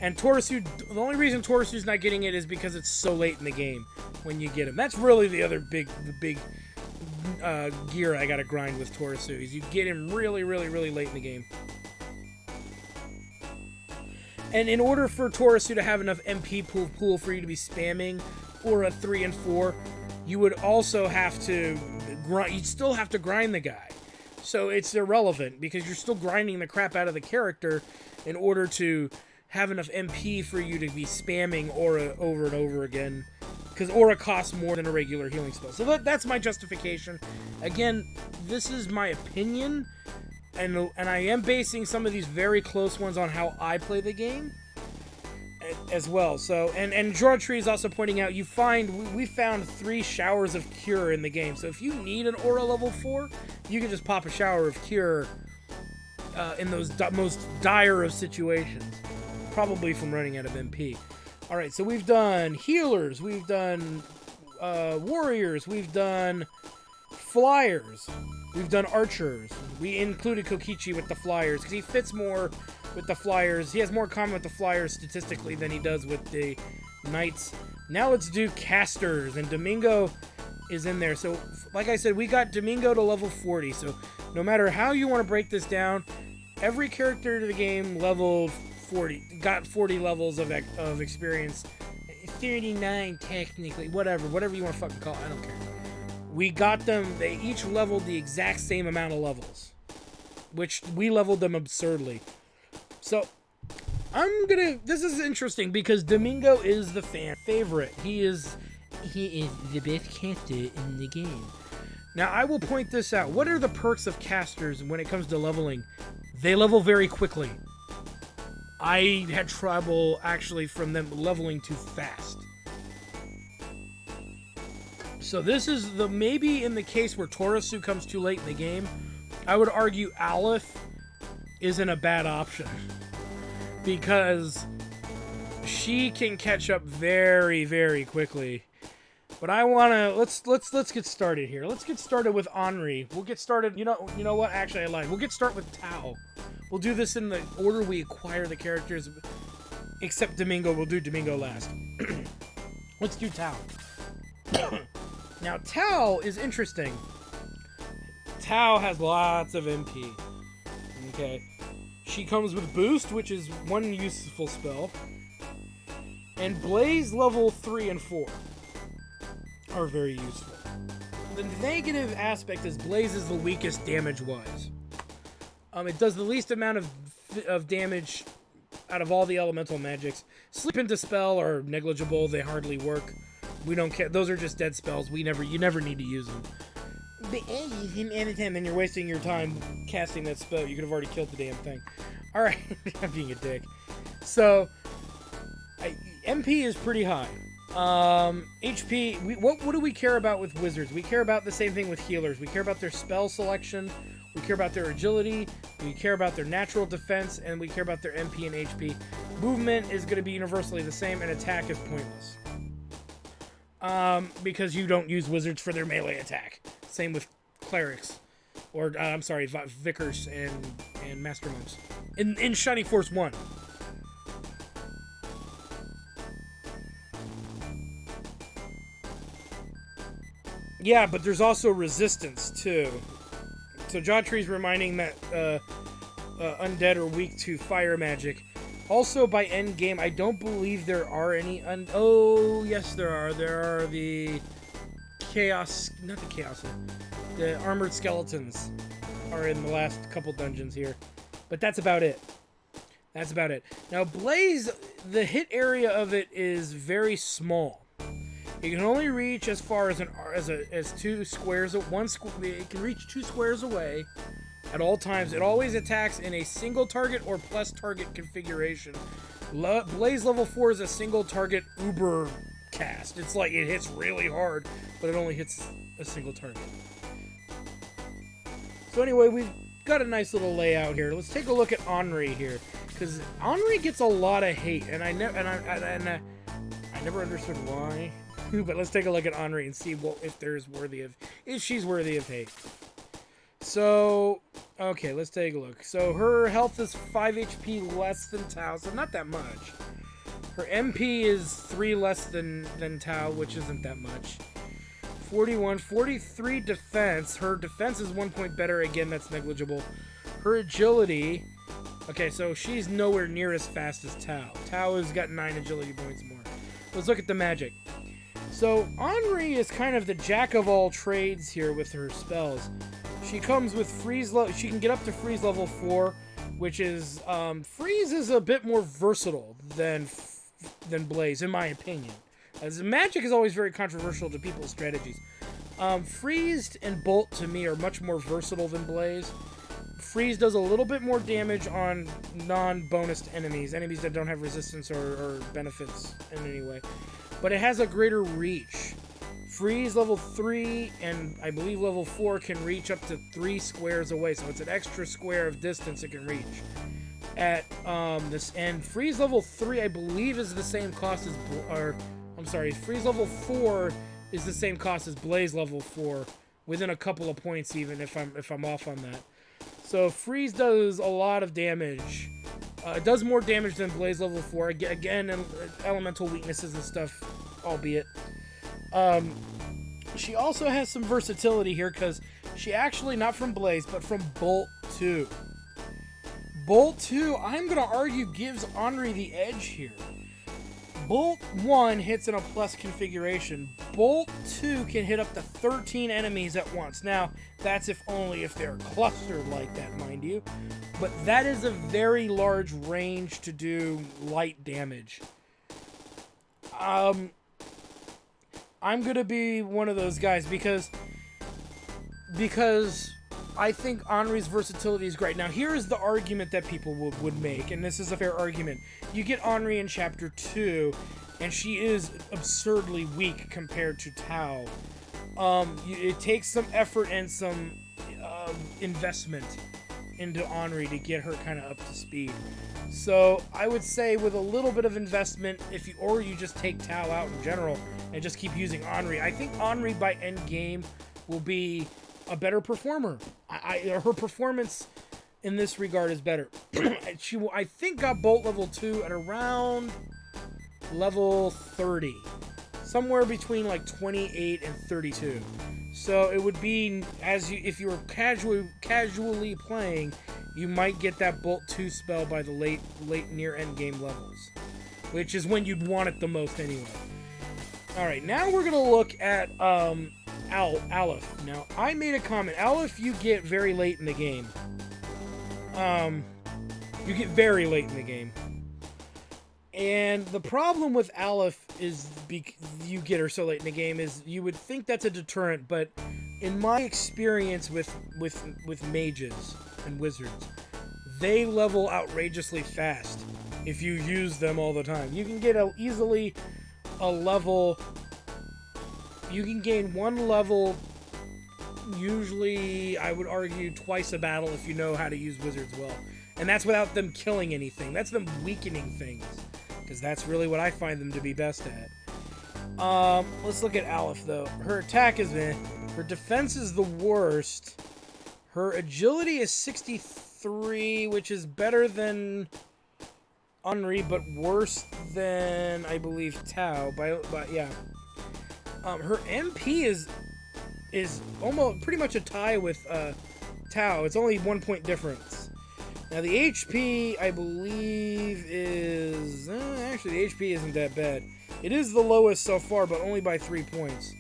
[SPEAKER 1] And Taurus, the only reason Taurus is not getting it is because it's so late in the game when you get him. That's really the other big gear I gotta grind with Taurus, is you get him really, really, really late in the game. And in order for Taurus to have enough MP pool for you to be spamming Aura 3 and 4, you would also have to you'd still have to grind the guy. So it's irrelevant, because you're still grinding the crap out of the character in order to have enough MP for you to be spamming Aura over and over again, because Aura costs more than a regular healing spell. So that's my justification. Again, this is my opinion, and I am basing some of these very close ones on how I play the game as well. So, and Jatri is also pointing out, we found 3 showers of cure in the game. So if you need an Aura level 4, you can just pop a shower of cure in those most dire of situations. Probably from running out of MP. Alright, so we've done healers, we've done warriors, we've done flyers, we've done archers. We included Kokichi with the flyers, because he fits more with the flyers. He has more common with the flyers statistically than he does with the knights. Now let's do casters, and Domingo is in there. So, like I said, we got Domingo to level 40, so no matter how you want to break this down, every character in the game leveled 40, got 40 levels of experience. 39 technically, whatever you want to fucking call it, I don't care. We got them, they each leveled the exact same amount of levels. which we leveled them absurdly. So this is interesting because Domingo is the fan favorite. He is the best caster in the game. Now, I will point this out. What are the perks of casters when it comes to leveling? They level very quickly. I had trouble, actually, from them leveling too fast. So this is maybe in the case where Taurus comes too late in the game, I would argue Aleph isn't a bad option. Because she can catch up very, very quickly. But I wanna let's get started here. Let's get started with Henri. We'll get started. You know what? Actually, I lied. We'll get started with Tao. We'll do this in the order we acquire the characters, except Domingo. We'll do Domingo last. Let's do Tao. Now, Tao is interesting. Tao has lots of MP. Okay. She comes with Boost, which is one useful spell. And Blaze level 3 and 4 are very useful. The negative aspect is Blaze is the weakest damage-wise. It does the least amount of damage out of all the elemental magics. Sleep and Dispel are negligible. They hardly work. We don't care. Those are just dead spells. You never need to use them. But use him every time, then you're wasting your time casting that spell. You could have already killed the damn thing. Alright, I'm being a dick. So, MP is pretty high. HP, what do we care about with wizards? We care about the same thing with healers. We care about their spell selection, we care about their agility, we care about their natural defense, and we care about their MP and HP. Movement is going to be universally the same, and attack is pointless. Because you don't use wizards for their melee attack. Same with clerics. Or, vicars and master monks. In Shining Force 1. Yeah, but there's also resistance, too. So Jawtree's reminding that undead are weak to fire magic. Also, by end game, I don't believe there are any oh, yes, there are. There are the chaos... Not the chaos. The armored skeletons are in the last couple dungeons here. But that's about it. That's about it. Now, Blaze, the hit area of it is very small. It can only reach as far as 2 squares. It can reach 2 squares away at all times. It always attacks in a single target or plus target configuration. Blaze level 4 is a single target uber cast. It's like it hits really hard, but it only hits a single target. So anyway, we've got a nice little layout here. Let's take a look at Henri here, because Henri gets a lot of hate, and I never understood why. But let's take a look at Henri and see if she's worthy of hate. So, okay, let's take a look. So her health is 5 HP less than Tao, so not that much. Her MP is 3 less than Tao, which isn't that much. 43 defense. Her defense is 1 point better. Again, that's negligible. Her agility... Okay, so she's nowhere near as fast as Tao. Tao has got 9 agility points more. Let's look at the magic. So, Henri is kind of the jack of all trades here with her spells. She comes with freeze level. She can get up to freeze level 4, which is freeze is a bit more versatile than Blaze, in my opinion. As magic is always very controversial to people's strategies. Freeze and Bolt to me are much more versatile than Blaze. Freeze does a little bit more damage on non-bonused enemies that don't have resistance or benefits in any way. But it has a greater reach. Freeze level 3 and I believe level 4 can reach up to 3 squares away, so it's an extra square of distance it can reach. At this end, Freeze level 3 I believe is the same cost as Freeze level 4 is the same cost as Blaze level 4, within a couple of points even if I'm off on that. So Freeze does a lot of damage. It does more damage than Blaze level 4. Again, elemental weaknesses and stuff, albeit. She also has some versatility here, because she actually, not from Blaze, but from Bolt 2. Bolt 2, I'm going to argue, gives Henri the edge here. Bolt 1 hits in a plus configuration. Bolt 2 can hit up to 13 enemies at once. Now, that's only if they're clustered like that, mind you. But that is a very large range to do light damage. I'm going to be one of those guys because I think Henri's versatility is great. Now, here is the argument that people would make, and this is a fair argument. You get Henri in Chapter 2, and she is absurdly weak compared to Tao. It takes some effort and some investment into Henri to get her kind of up to speed. So I would say with a little bit of investment, or you just take Tao out in general and just keep using Henri. I think Henri by end game will be a better performer. Her performance in this regard is better. She, I think, got Bolt level 2 at around level 30, somewhere between like 28 and 32. So it would be, if you were casually playing, you might get that Bolt 2 spell by the late near end game levels, which is when you'd want it the most anyway. All right, now we're gonna look at Aleph. Now, I made a comment. Aleph, you get very late in the game. You get very late in the game. And the problem with Aleph is you get her so late in the game is you would think that's a deterrent, but in my experience with mages and wizards, they level outrageously fast if you use them all the time. You can get easily a level. You can gain one level, usually, I would argue, twice a battle if you know how to use wizards well. And that's without them killing anything. That's them weakening things. Because that's really what I find them to be best at. Let's look at Aleph, though. Her attack is her defense is the worst. Her agility is 63, which is better than Henri, but worse than, I believe, Tao. But yeah. Her MP is almost pretty much a tie with Tao. It's only 1 point difference. Now the HP, I believe, is actually the HP isn't that bad. It is the lowest so far, but only by 3 points.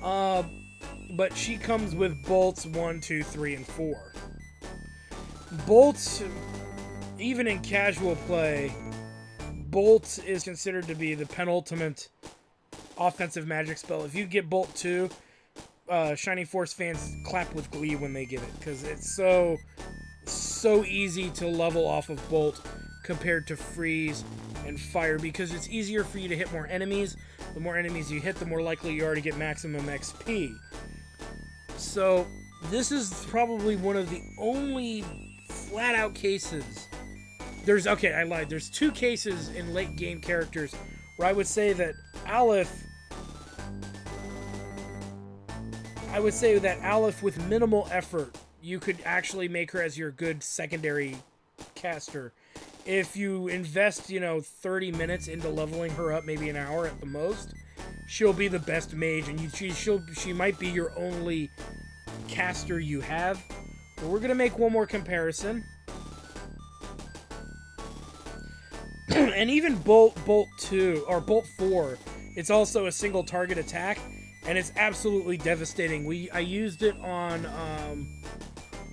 [SPEAKER 1] But she comes with bolts 1, 2, 3, and 4. Bolts, even in casual play, Bolt is considered to be the penultimate offensive magic spell. If you get Bolt 2, Shining Force fans clap with glee when they get it, because it's so easy to level off of Bolt compared to Freeze and Fire, because it's easier for you to hit more enemies. The more enemies you hit, the more likely you are to get maximum XP. So this is probably one of the only flat-out cases. Okay, I lied. There's 2 cases in late game characters where I would say that Aleph with minimal effort, you could actually make her as your good secondary caster. If you invest, 30 minutes into leveling her up, maybe an hour at the most, she'll be the best mage, and she might be your only caster you have. But we're gonna make one more comparison. And even Bolt 2 or Bolt 4, it's also a single target attack, and it's absolutely devastating. I used it on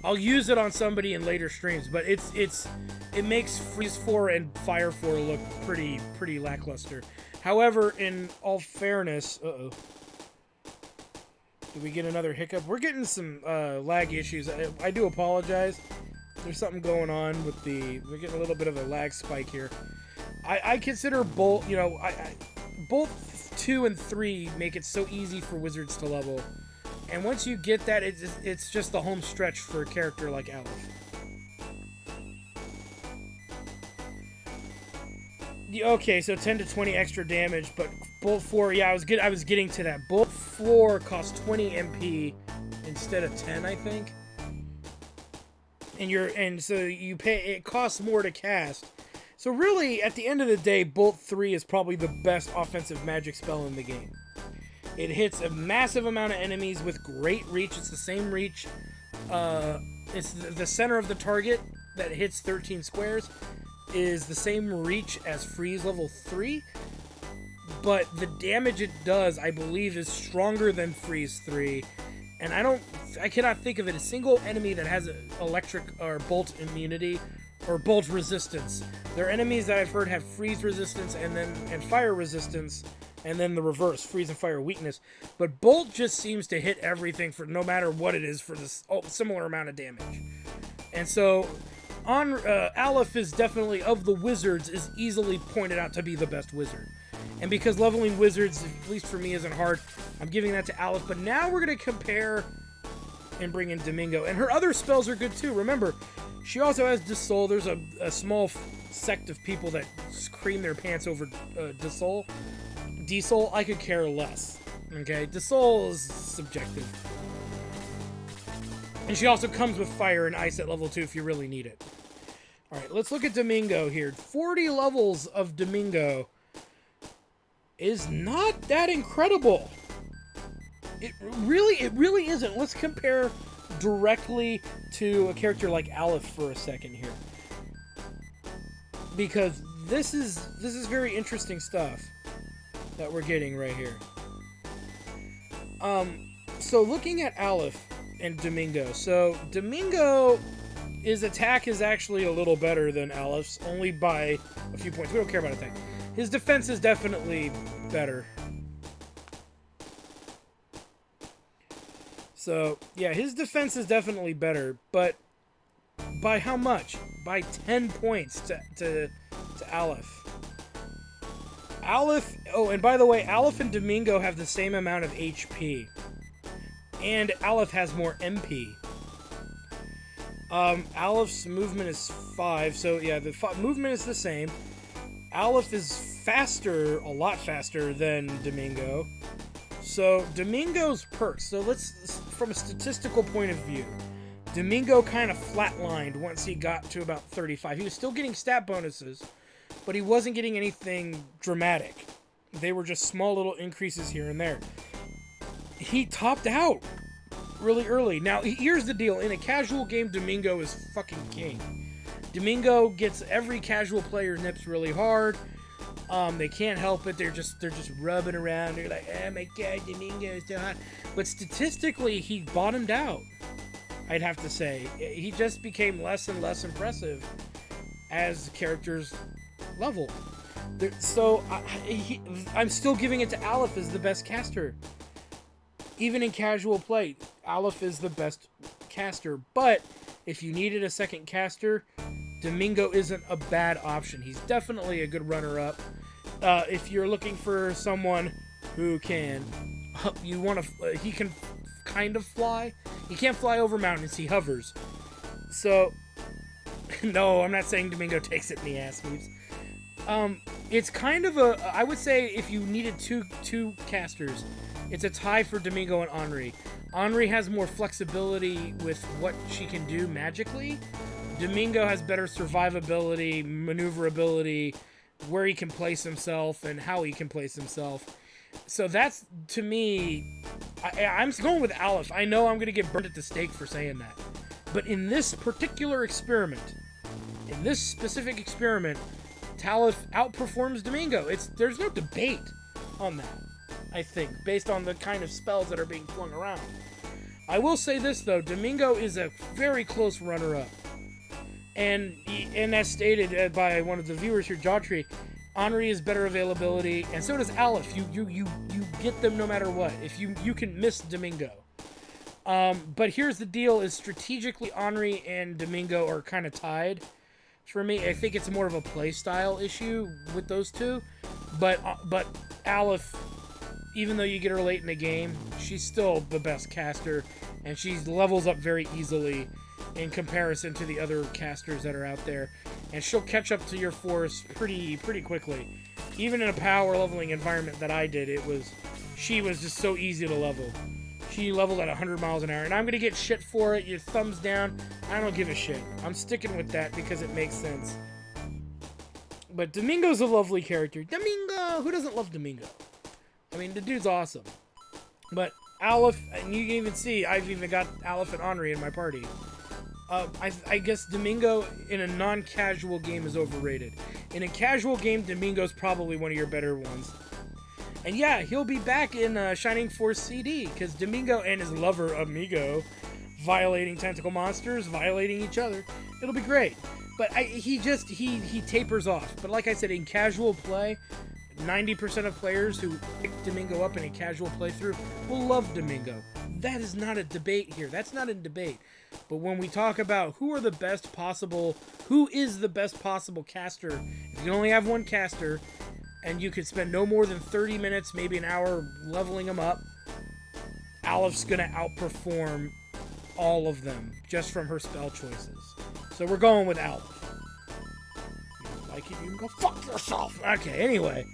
[SPEAKER 1] I'll use it on somebody in later streams, but it makes Freeze 4 and Fire 4 look pretty lackluster. However, in all fairness, did we get another hiccup? We're getting some lag issues. I do apologize. There's something going on with we're getting a little bit of a lag spike here. I consider Bolt, Bolt 2 and 3 make it so easy for wizards to level. And once you get that, it's just the home stretch for a character like Aleph. Okay, so 10 to 20 extra damage, but Bolt 4, yeah, I was getting to that. Bolt 4 costs 20 MP instead of 10, I think. And so you pay, it costs more to cast. So really, at the end of the day, Bolt 3 is probably the best offensive magic spell in the game. It hits a massive amount of enemies with great reach. It's the same reach. It's the center of the target that hits 13 squares is the same reach as Freeze level 3. but the damage it does, I believe, is stronger than Freeze 3. And I cannot think of it, a single enemy that has electric or bolt immunity or bolt resistance. There are enemies that I've heard have freeze resistance and fire resistance, and then the reverse, freeze and fire weakness. But bolt just seems to hit everything for no matter what it is for this similar amount of damage. And so Aleph is definitely, of the wizards, is easily pointed out to be the best wizard. And because leveling wizards, at least for me, isn't hard, I'm giving that to Aleph. But now we're going to compare and bring in Domingo. And her other spells are good too. Remember, she also has Dissoul. There's a small sect of people that cream their pants over Dissoul. Dissoul, I could care less. Okay, Dissoul is subjective. And she also comes with fire and ice at level 2 if you really need it. Alright, let's look at Domingo here. 40 levels of Domingo is not that incredible. It really isn't. Let's compare directly to a character like Aleph for a second here, because this is very interesting stuff that we're getting right here. So looking at Aleph and Domingo. So Domingo, his attack is actually a little better than Aleph's, only by a few points. We don't care about attack. His defense is definitely better. So, yeah, his defense is definitely better, but by how much? By 10 points to Aleph. Aleph, oh, and by the way, Aleph and Domingo have the same amount of HP. And Aleph has more MP. Aleph's movement is 5, so yeah, the movement is the same. Aleph is faster, a lot faster than Domingo. So, Domingo's perks. So let's, from a statistical point of view, Domingo kind of flatlined once he got to about 35. He was still getting stat bonuses, but he wasn't getting anything dramatic. They were just small little increases here and there. He topped out really early. Now, here's the deal. In a casual game, Domingo is fucking king. Domingo gets every casual player nips really hard. They can't help it. They're just rubbing around. They're like, oh my god, Domingo is so hot. But statistically, he bottomed out, I'd have to say. He just became less and less impressive as characters leveled. So I'm still giving it to Aleph as the best caster. Even in casual play, Aleph is the best caster. But if you needed a second caster, Domingo isn't a bad option. He's definitely a good runner-up. If you're looking for someone who can, he can kind of fly. He can't fly over mountains. He hovers. So, no, I'm not saying Domingo takes it in the ass moves. It's kind of I would say if you needed two casters, it's a tie for Domingo and Henri. Henri has more flexibility with what she can do magically. Domingo has better survivability, maneuverability, where he can place himself and how he can place himself. So that's, to me, I'm going with Aleph. I know I'm going to get burned at the stake for saying that. But in this particular experiment, in this specific experiment, Aleph outperforms Domingo. There's no debate on that, I think, based on the kind of spells that are being flung around. I will say this, though. Domingo is a very close runner-up. And as stated by one of the viewers here, Jawtree, Henri is better availability, and so does Aleph. You get them no matter what. If you can miss Domingo. But here's the deal: is strategically Henri and Domingo are kind of tied. For me, I think it's more of a play style issue with those two. But Aleph, even though you get her late in the game, she's still the best caster, and she levels up very easily in comparison to the other casters that are out there, and she'll catch up to your force pretty quickly. Even in a power leveling environment that I did, she was just so easy to level. She leveled at 100 miles an hour, and I'm gonna get shit for it. Your thumbs down. I don't give a shit. I'm sticking with that because it makes sense. But Domingo's a lovely character. Domingo! Who doesn't love Domingo? I mean, the dude's awesome. But Aleph, and you can even see, I've even got Aleph and Henri in my party. I guess Domingo in a non-casual game is overrated. In a casual game, Domingo's probably one of your better ones. And yeah, he'll be back in Shining Force CD, because Domingo and his lover, Amigo, violating tentacle monsters, violating each other. It'll be great. But he tapers off. But like I said, in casual play, 90% of players who pick Domingo up in a casual playthrough will love Domingo. That is not a debate here. That's not a debate. But when we talk about who is the best possible caster, if you can only have one caster, and you could spend no more than 30 minutes, maybe an hour, leveling them up, Aleph's going to outperform all of them just from her spell choices. So we're going with Aleph. You don't like it, you can go fuck yourself. Okay, anyway.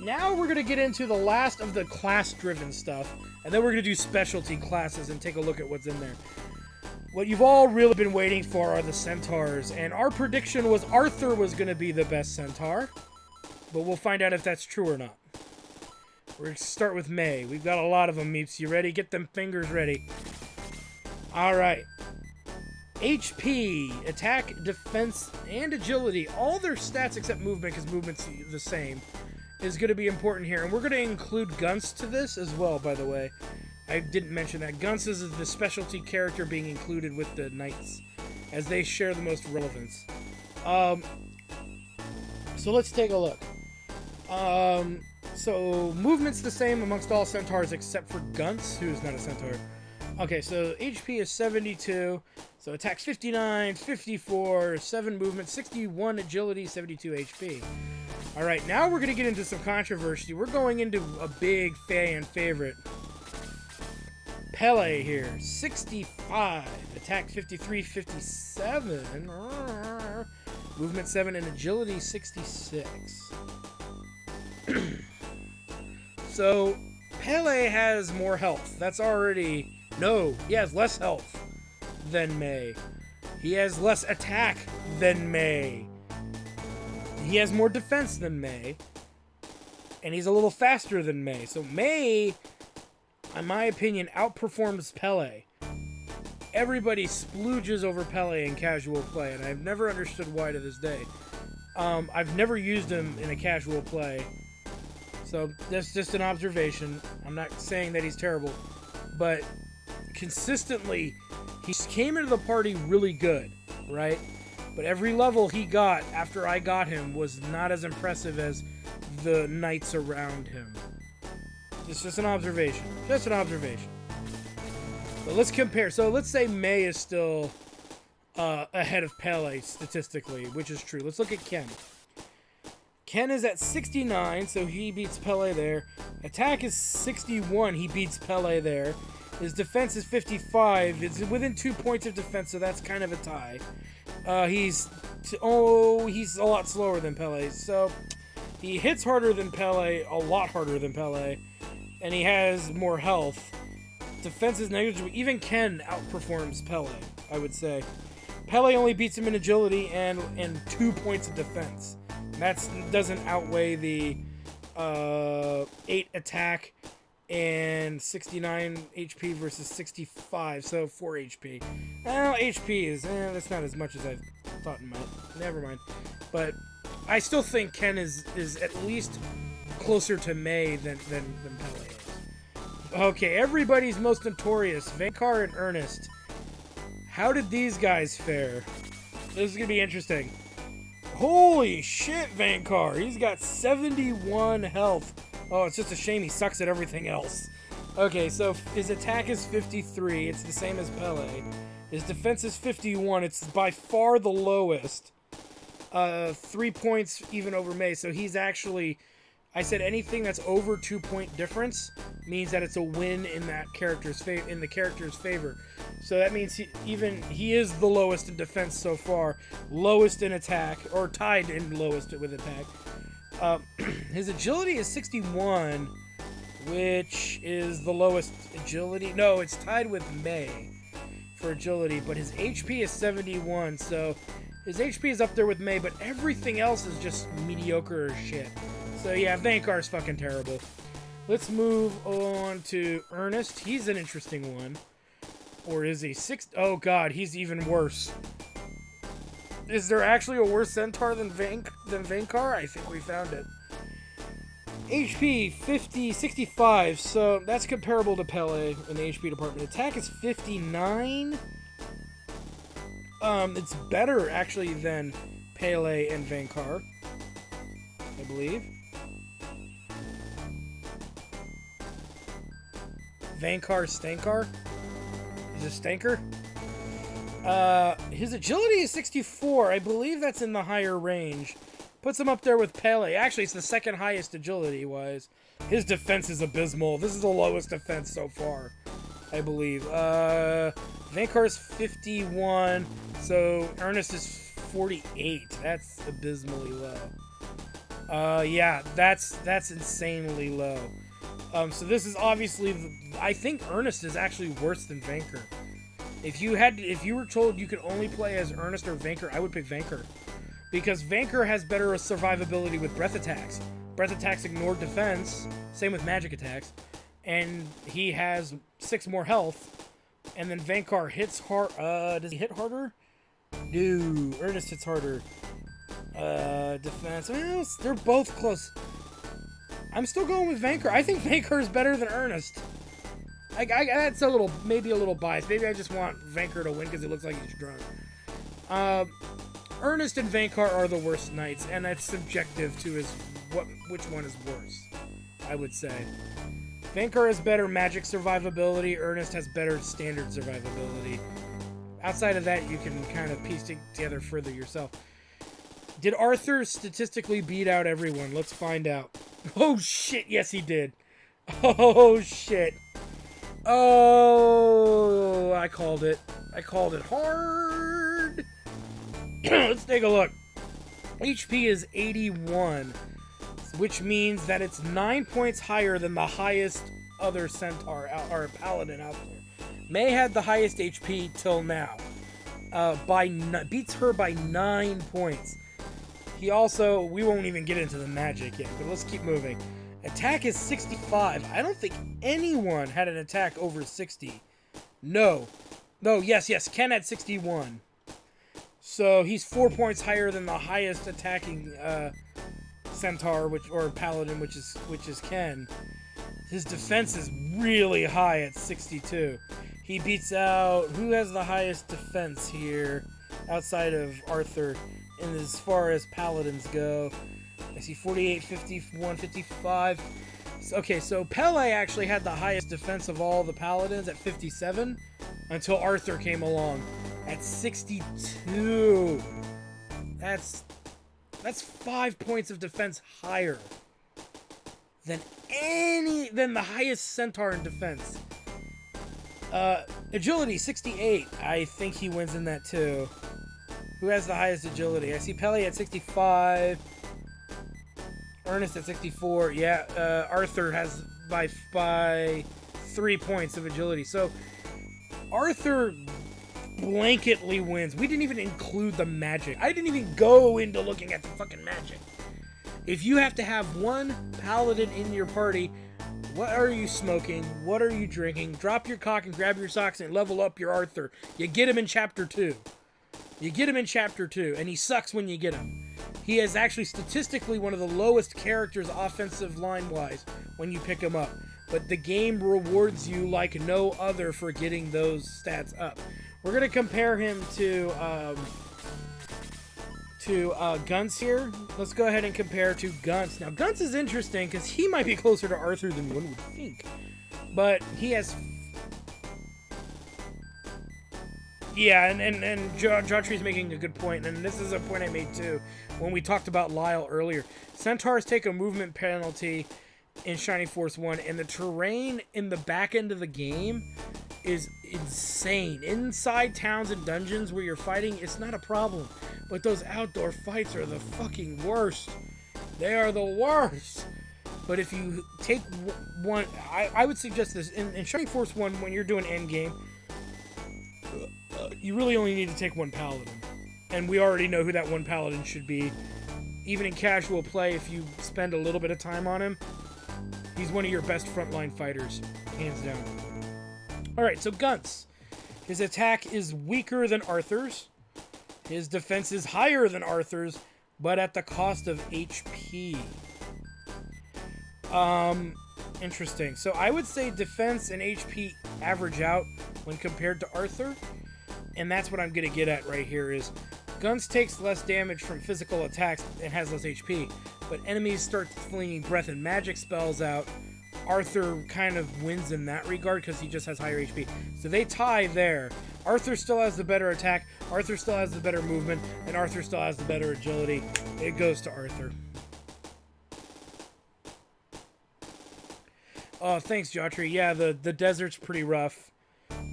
[SPEAKER 1] Now we're going to get into the last of the class-driven stuff, and then we're going to do specialty classes and take a look at what's in there. What you've all really been waiting for are the Centaurs, and our prediction was Arthur was going to be the best Centaur, but we'll find out if that's true or not. We're going to start with May. We've got a lot of them, Meeps. You ready? Get them fingers ready. Alright. HP, attack, defense, and agility. All their stats except movement, because movement's the same, is going to be important here. And we're going to include Gunst to this as well, by the way. I didn't mention that. Gunst is the specialty character being included with the Knights, as they share the most relevance. So let's take a look. So movement's the same amongst all Centaurs except for Gunst, who's not a Centaur. Okay, so HP is 72, so attack's 59, 54, 7 movement, 61 agility, 72 HP. Alright, now we're going to get into some controversy. We're going into a big fan favorite. Pele here, 65, attack 53, 57, movement 7, and agility 66. So, Pele has more health. That's already... No, he has less health than May. He has less attack than May. He has more defense than May. And he's a little faster than May. So May, in my opinion, outperforms Pele. Everybody splooges over Pele in casual play, and I've never understood why to this day. I've never used him in a casual play. So that's just an observation. I'm not saying that he's terrible. But consistently, he came into the party really good, right? But every level he got after I got him was not as impressive as the knights around him. It's just an observation. Just an observation. But let's compare. So let's say May is still ahead of Pele statistically, which is true. Let's look at Ken. Ken is at 69, so he beats Pele there. Attack is 61, he beats Pele there. His defense is 55. It's within 2 points of defense, so that's kind of a tie. He's a lot slower than Pele, so he hits harder than Pele, a lot harder than Pele, and he has more health. Defense is negligible. Even Ken outperforms Pele, I would say. Pele only beats him in agility and 2 points of defense. That doesn't outweigh the 8 attack and 69 HP versus 65, so 4 HP. Well, HP is, that's not as much as I thought it might. Never mind. But I still think Ken is at least closer to May than Pele is. Okay, everybody's most notorious, Valkyrie and Earnest. How did these guys fare? This is going to be interesting. Holy shit, Valkyrie. He's got 71 health. Oh, it's just a shame he sucks at everything else. Okay, so his attack is 53. It's the same as Pele. His defense is 51. It's by far the lowest. 3 points even over May. So he's actually... I said anything that's over 2 point difference means that it's a win in that character's in the character's favor. So that means he is the lowest in defense so far, lowest in attack, or tied in lowest with attack. His agility is 61, which is the lowest agility. No, it's tied with May for agility, but his HP is 71, so his HP is up there with May, but everything else is just mediocre shit. So yeah, Vankar's fucking terrible. Let's move on to Earnest. He's an interesting one. Or is he? Oh god, he's even worse. Is there actually a worse Centaur than Vankar? I think we found it. HP 50, 65, so that's comparable to Pele in the HP department. Attack is 59. It's better actually than Pele and Valkyrie, I believe. Valkyrie Stankar? Is it Stanker? His agility is 64. I believe that's in the higher range. Puts him up there with Pele. Actually, it's the second highest agility-wise. His defense is abysmal. This is the lowest defense so far, I believe. Valkyrie's 51, so Earnest is 48. That's abysmally low. Yeah, that's insanely low. So this is obviously, I think Earnest is actually worse than Valkyrie. If you were told you could only play as Earnest or Valkyrie, I would pick Valkyrie. Because Valkyrie has better survivability with breath attacks. Breath attacks ignore defense, same with magic attacks. And he has 6 more health. And then Valkyrie hits hard. Does he hit harder? No, Earnest hits harder. Defense. Well, they're both close. I'm still going with Valkyrie. I think Valkyrie is better than Earnest. That's maybe a little biased. Maybe I just want Valkyrie to win because it looks like he's drunk. Earnest and Valkyrie are the worst knights, and that's subjective to which one is worse, I would say. Valkyrie has better magic survivability. Earnest has better standard survivability. Outside of that, you can kind of piece it together further yourself. Did Arthur statistically beat out everyone? Let's find out. Oh, shit. Yes, he did. Oh, shit. Oh, I called it. I called it hard. Let's take a look. HP is 81, which means that it's 9 points higher than the highest other Centaur or Paladin out there. May had the highest HP till now. Beats her by 9 points. He also, we won't even get into the magic yet, but let's keep moving. Attack is 65. I don't think anyone had an attack over 60. No. No, yes, Ken had 61. So he's 4 points higher than the highest attacking Centaur, or Paladin, which is Ken. His defense is really high at 62. He beats out, who has the highest defense here outside of Arthur? And as far as Paladins go, I see 48, 51, 55. Okay, so Pele actually had the highest defense of all the Paladins at 57 until Arthur came along at 62. That's 5 points of defense higher than the highest Centaur in defense. Agility 68. I think he wins in that too. Who has the highest agility? I see Pele at 65. Earnest at 64. Yeah, Arthur has by 3 points of agility. So Arthur blanketly wins. We didn't even include the magic. I didn't even go into looking at the fucking magic. If you have to have one paladin in your party, what are you smoking? What are you drinking? Drop your cock and grab your socks and level up your Arthur. You get him in Chapter 2. You get him in Chapter 2, and he sucks when you get him. He is actually statistically one of the lowest characters offensive line-wise when you pick him up. But the game rewards you like no other for getting those stats up. We're going to compare him to Guns here. Let's go ahead and compare to Guns. Now, Guns is interesting because he might be closer to Arthur than one would think. But he has... Yeah, and Jawtree's making a good point, and this is a point I made too when we talked about Lyle earlier. Centaurs take a movement penalty in Shining Force 1, and the terrain in the back end of the game is insane. Inside towns and dungeons where you're fighting, it's not a problem. But those outdoor fights are the fucking worst. They are the worst. But if you take one... I would suggest this. In Shining Force 1, when you're doing endgame, you really only need to take one paladin. And we already know who that one paladin should be. Even in casual play, if you spend a little bit of time on him, he's one of your best frontline fighters, hands down. Alright, so Guns. His attack is weaker than Arthur's. His defense is higher than Arthur's, but at the cost of HP. Interesting. So I would say defense and HP average out when compared to Arthur. And that's what I'm going to get at right here is Guns takes less damage from physical attacks and has less HP. But enemies start flinging breath and magic spells out. Arthur kind of wins in that regard because he just has higher HP. So they tie there. Arthur still has the better attack. Arthur still has the better movement. And Arthur still has the better agility. It goes to Arthur. Oh, thanks, Jotri. Yeah, the desert's pretty rough.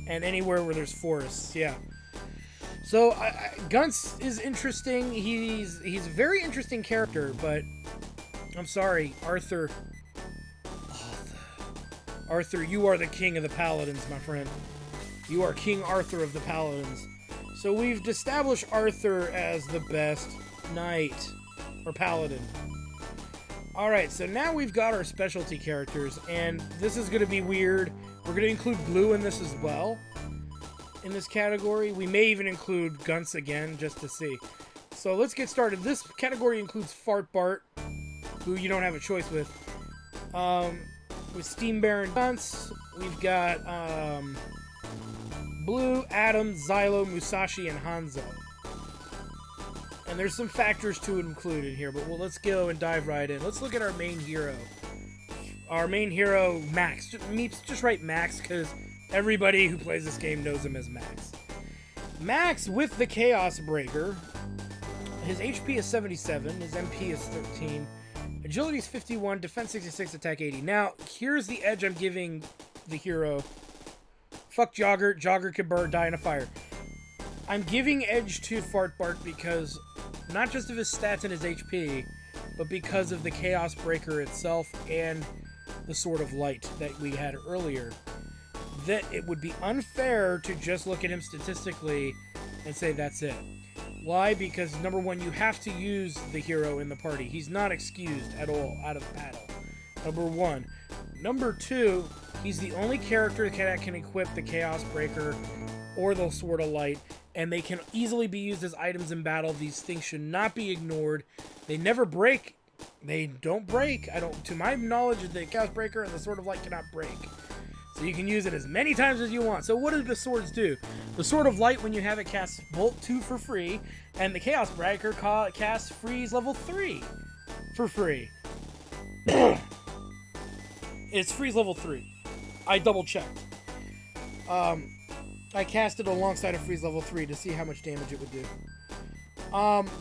[SPEAKER 1] And anywhere where there's forests, yeah. So, Gunts is interesting. He's a very interesting character, but I'm sorry, Arthur. Arthur, you are the king of the paladins, my friend. You are King Arthur of the paladins. So we've established Arthur as the best knight or paladin. Alright, so now we've got our specialty characters, and this is going to be weird. We're going to include Blue in this as well, in this category. We may even include Gunts again, just to see. So let's get started. This category includes Fart Bart, who you don't have a choice with. With Steam Baron Gunts, we've got Blue, Adam, Xylo, Musashi, and Hanzo. And there's some factors to include in here, but let's go and dive right in. Let's look at our main hero. Our main hero, Max. Just write Max, because everybody who plays this game knows him as Max. Max, with the Chaos Breaker, his HP is 77, his MP is 13, Agility is 51, Defense 66, Attack 80. Now, here's the edge I'm giving the hero. Fuck Jogger. Jogger could die in a fire. I'm giving edge to Fart Bart because, not just of his stats and his HP, but because of the Chaos Breaker itself and the Sword of Light that we had earlier. That it would be unfair to just look at him statistically and say that's it. Why? Because, number one, you have to use the hero in the party. He's not excused at all out of battle. Number one. Number two, he's the only character that can equip the Chaos Breaker or the Sword of Light, and they can easily be used as items in battle. These things should not be ignored. They never break. They don't break. To my knowledge, the Chaos Breaker and the Sword of Light cannot break. So you can use it as many times as you want. So what do the swords do? The Sword of Light, when you have it, casts Bolt 2 for free, and the Chaos Breaker casts Freeze level 3 for free. It's Freeze level 3. I double checked. I cast it alongside of Freeze level 3 to see how much damage it would do.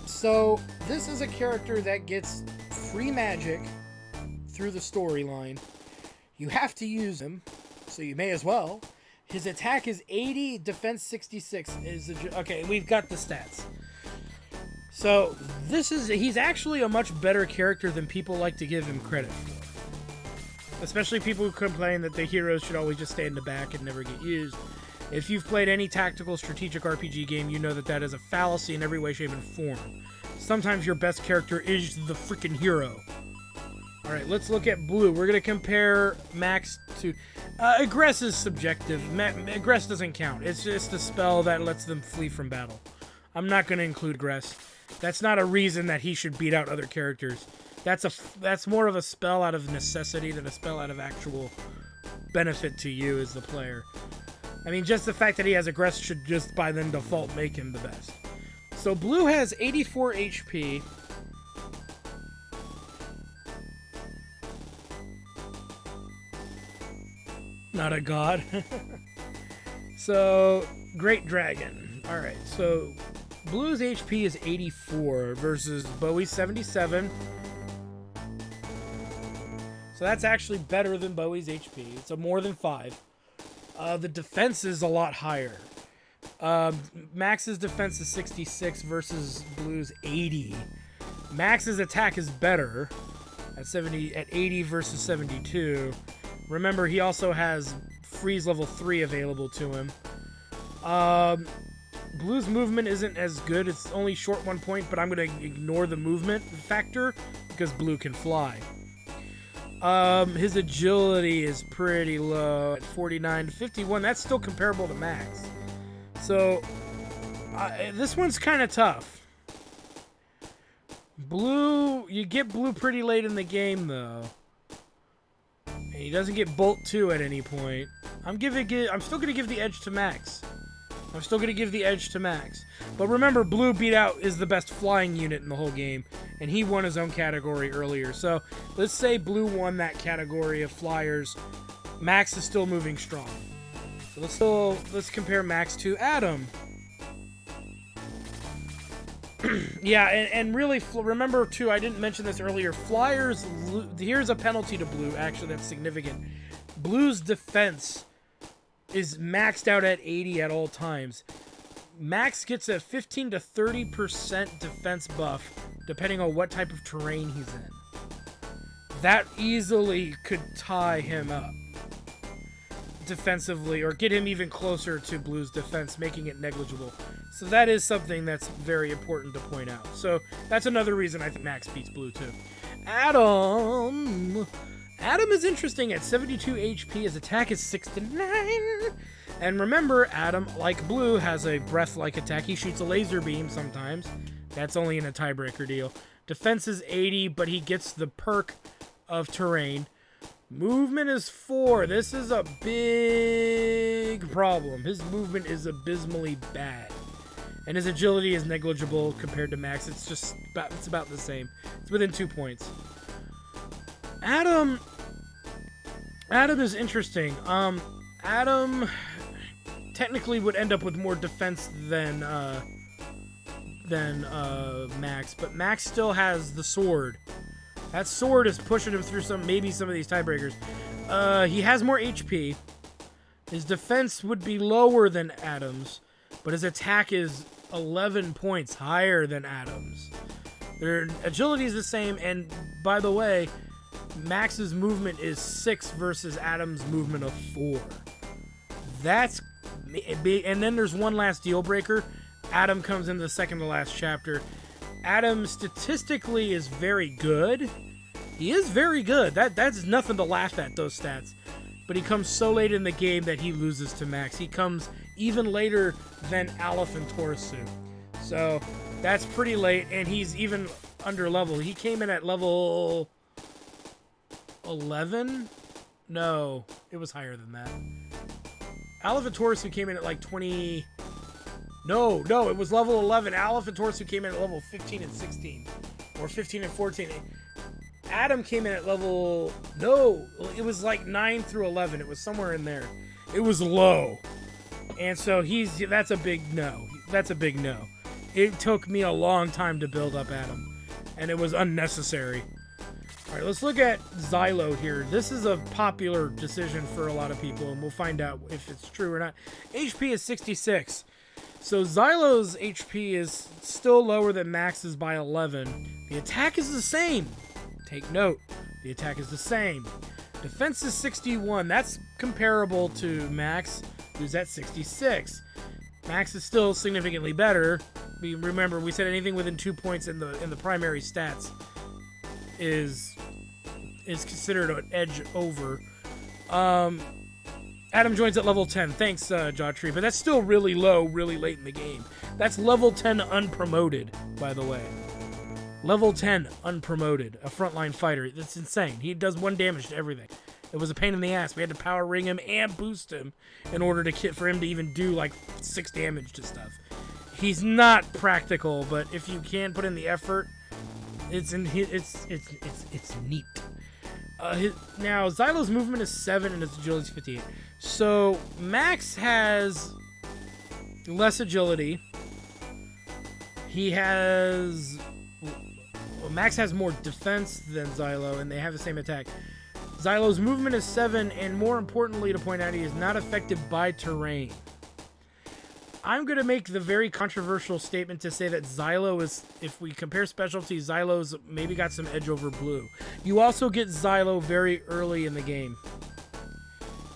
[SPEAKER 1] So this is a character that gets free magic through the storyline. You have to use him, so you may as well. His attack is 80, defense 66. Okay, we've got the stats. So he's actually a much better character than people like to give him credit for. Especially people who complain that the heroes should always just stay in the back and never get used. If you've played any tactical strategic RPG game, you know that is a fallacy in every way, shape, and form. Sometimes your best character is the freaking hero. Alright, let's look at Blue. We're going to compare Max to... Aggress is subjective. Aggress doesn't count. It's just a spell that lets them flee from battle. I'm not going to include Aggress. That's not a reason that he should beat out other characters. That's more of a spell out of necessity than a spell out of actual benefit to you as the player. I mean, just the fact that he has Aggress should just by then default make him the best. So Blue has 84 HP. Not a god. So, Great Dragon. Alright, so Blue's HP is 84 versus Bowie's 77. So that's actually better than Bowie's HP. It's a more than 5. The defense is a lot higher. Max's defense is 66 versus Blue's 80. Max's attack is better at 80 versus 72. Remember, he also has Freeze level 3 available to him. Blue's movement isn't as good. It's only short 1 point, but I'm going to ignore the movement factor because Blue can fly. His agility is pretty low at 49 to 51. That's still comparable to Max. So, this one's kind of tough. Blue, you get Blue pretty late in the game, though. And he doesn't get Bolt 2 at any point. I'm still going to give the edge to Max. But remember, Blue is the best flying unit in the whole game, and he won his own category earlier. So let's say Blue won that category of flyers. Max is still moving strong. So let's compare Max to Adam. Yeah, and really, remember too, I didn't mention this earlier, flyers, here's a penalty to Blue, actually, that's significant. Blue's defense is maxed out at 80 at all times. Max gets a 15 to 30% defense buff, depending on what type of terrain he's in. That easily could tie him up defensively, or get him even closer to Blue's defense, making it negligible. So that is something that's very important to point out. So that's another reason I think Max beats Blue too. Adam is interesting at 72 HP. His attack is 69. And remember, Adam, like Blue, has a breath-like attack. He shoots a laser beam sometimes. That's only in a tiebreaker deal. Defense is 80, but he gets the perk of terrain. Movement is 4. This is a big problem. His movement is abysmally bad. And his agility is negligible compared to Max. It's about the same. It's within 2 points. Adam is interesting. Adam technically would end up with more defense than Max, but Max still has the sword. That sword is pushing him through maybe some of these tiebreakers. He has more HP. His defense would be lower than Adam's, but his attack is 11 points higher than Adam's. Their agility is the same, and by the way, Max's movement is 6 versus Adam's movement of 4. That's big. And then there's one last deal breaker. Adam comes in the second to last chapter. Adam statistically is very good. He is very good. That's nothing to laugh at, those stats. But he comes so late in the game that he loses to Max. He comes even later than Aleph and Taurus. So that's pretty late, and he's even under level. He came in at level 11? No, it was higher than that. Aleph and Taurus came in at like 20... No, it was level 11. Aleph and Taurus came in at level 15 and 16. Or 15 and 14. Adam came in at level... No, it was like 9 through 11. It was somewhere in there. It was low. And so that's a big no. That's a big no. It took me a long time to build up Adam. And it was unnecessary. Alright, let's look at Xylo here. This is a popular decision for a lot of people, and we'll find out if it's true or not. HP is 66. So Xylo's HP is still lower than Max's by 11. The attack is the same. Take note. The attack is the same. Defense is 61. That's comparable to Max, who's at 66. Max is still significantly better. Remember, we said anything within 2 points in the primary stats is considered an edge over. Adam joins at level 10. Thanks, Jawtree. But that's still really low, really late in the game. That's level 10 unpromoted, by the way. Level 10 unpromoted. A frontline fighter. That's insane. He does 1 damage to everything. It was a pain in the ass. We had to power ring him and boost him in order for him to even do like 6 damage to stuff. He's not practical, but if you can put in the effort, it's neat. Now Xylo's movement is 7 and his agility is 58. So Max has less agility. Max has more defense than Xylo, and they have the same attack. Xylo's movement is 7, and more importantly to point out, he is not affected by terrain. I'm going to make the very controversial statement to say that Xylo is, if we compare specialties, Xylo's maybe got some edge over Blue. You also get Xylo very early in the game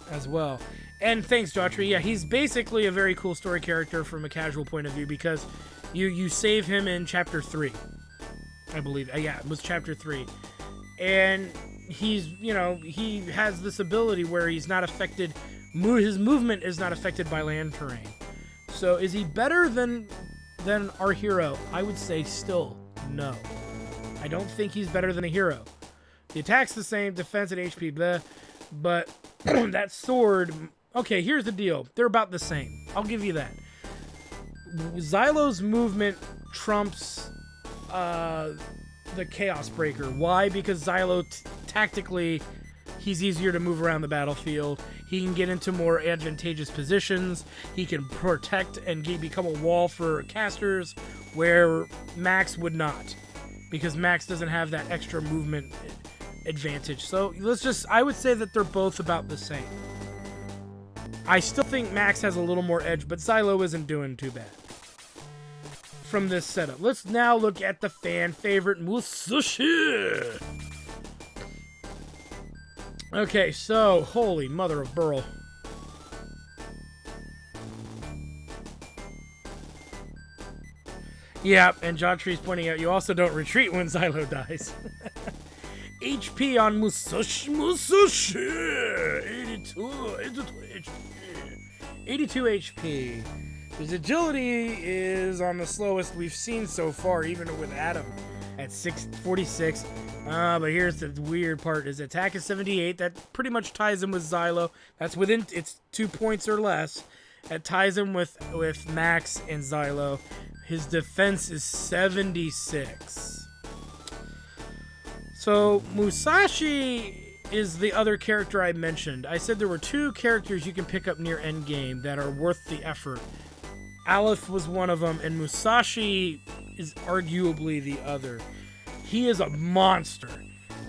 [SPEAKER 1] as well. And thanks, Jawtree. Yeah, he's basically a very cool story character from a casual point of view because you save him in Chapter 3. I believe. Yeah, it was Chapter 3. And he has this ability where he's not affected, his movement is not affected by land terrain. So is he better than our hero? I would say still no. I don't think he's better than a hero. The attack's the same, defense and HP, blah. But that sword... Okay, here's the deal. They're about the same. I'll give you that. Xylo's movement trumps the Chaos Breaker. Why? Because Xylo, tactically, he's easier to move around the battlefield. He can get into more advantageous positions. He can protect and become a wall for casters, where Max would not. Because Max doesn't have that extra movement advantage. So I would say that they're both about the same. I still think Max has a little more edge, but Xylo isn't doing too bad from this setup. Let's now look at the fan favorite Musashi. Okay, so holy mother of Burl. Yeah, and John Tree's pointing out you also don't retreat when Xylo dies. HP on Musashi, 82 HP. His agility is on the slowest we've seen so far, even with Adam at 646. But here's the weird part: his attack is 78. That pretty much ties him with Xylo. That's within, it's 2 points or less. That ties him with Max and Xylo. His defense is 76. So Musashi is the other character I mentioned. I said there were 2 characters you can pick up near endgame that are worth the effort. Aleph was one of them, and Musashi is arguably the other. He is a monster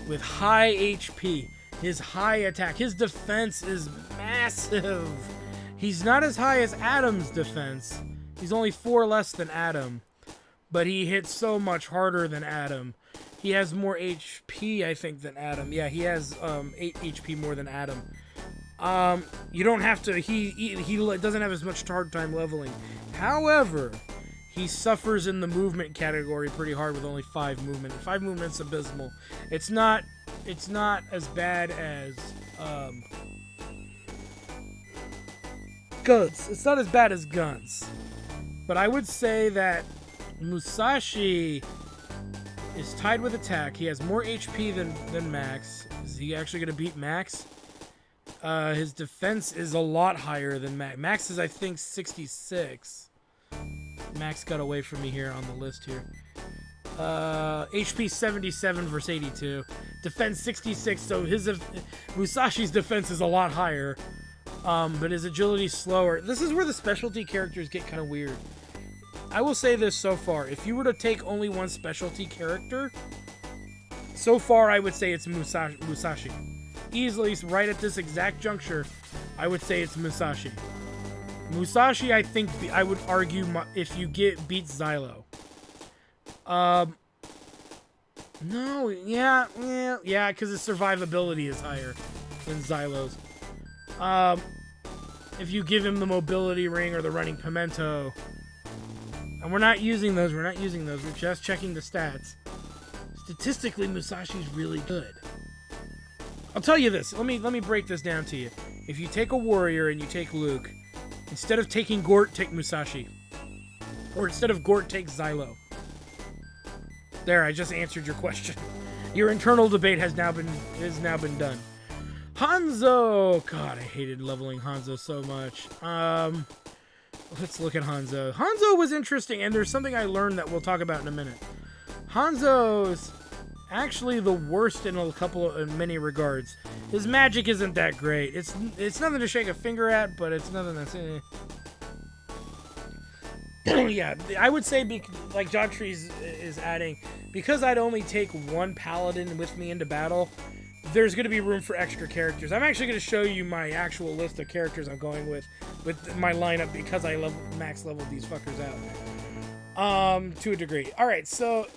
[SPEAKER 1] with high HP, his high attack. His defense is massive. He's not as high as Adam's defense. He's only 4 less than Adam, but he hits so much harder than Adam. He has more HP, I think, than Adam. Yeah, he has 8 HP more than Adam. You don't have to... He doesn't have as much hard time leveling. However, he suffers in the movement category pretty hard with only 5 movement. 5 movement's abysmal. It's not as bad as Guns. It's not as bad as Guns. But I would say that Musashi is tied with attack. He has more HP than Max. Is he actually going to beat Max? His defense is a lot higher than Max. Max is, I think, 66. Max got away from me here on the list here. HP 77 versus 82. Defense 66, so Musashi's defense is a lot higher. But his agility is slower. This is where the specialty characters get kind of weird. I will say this so far. If you were to take only one specialty character, so far I would say it's Musashi. Easily, right at this exact juncture, I would say it's Musashi. Musashi, I think, I would argue if you beats Xylo. No, yeah, because his survivability is higher than Xylo's. If you give him the mobility ring or the running pimento, and we're not using those, we're just checking the stats. Statistically, Musashi's really good. I'll tell you this, let me break this down to you. If you take a warrior and you take Luke, instead of taking Gort, take Musashi. Or instead of Gort, take Xylo. There, I just answered your question. Your internal debate has now been done. Hanzo! God, I hated leveling Hanzo so much. Let's look at Hanzo. Hanzo was interesting, and there's something I learned that we'll talk about in a minute. Hanzo's actually the worst in many regards. His magic isn't that great. It's nothing to shake a finger at, but it's nothing that's... Yeah, I would say, like John Trees is adding, because I'd only take one paladin with me into battle, there's going to be room for extra characters. I'm actually going to show you my actual list of characters I'm going with my lineup, because I max leveled these fuckers out. To a degree. Alright, so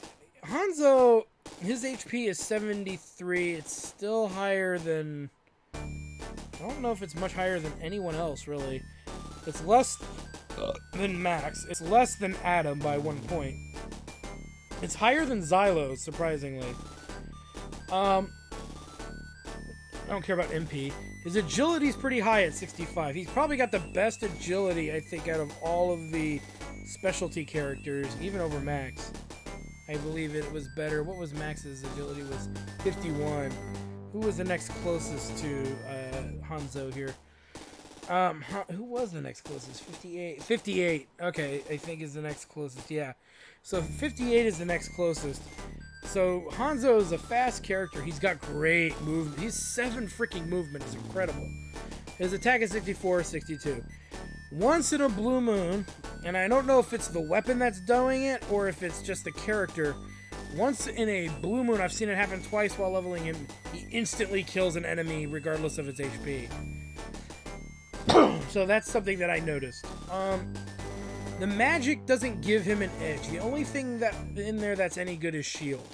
[SPEAKER 1] Hanzo, his HP is 73. It's still higher than... I don't know if it's much higher than anyone else, really. It's less than Max. It's less than Adam by 1 point. It's higher than Xylo, surprisingly. I don't care about MP. His agility's pretty high at 65. He's probably got the best agility, I think, out of all of the specialty characters, even over Max. I believe it was better. What was Max's agility? Was 51. Who was the next closest to Hanzo here? Who was the next closest? 58. 58. Okay, I think is the next closest. Yeah. So 58 is the next closest. So Hanzo is a fast character. He's got great movement. He's 7 freaking movement. It's incredible. His attack is 64, 62. Once in a blue moon, and I don't know if it's the weapon that's doing it or if it's just the character. Once in a blue moon, I've seen it happen twice while leveling him. He instantly kills an enemy regardless of its HP. So that's something that I noticed. The magic doesn't give him an edge. The only thing that in there that's any good is shield.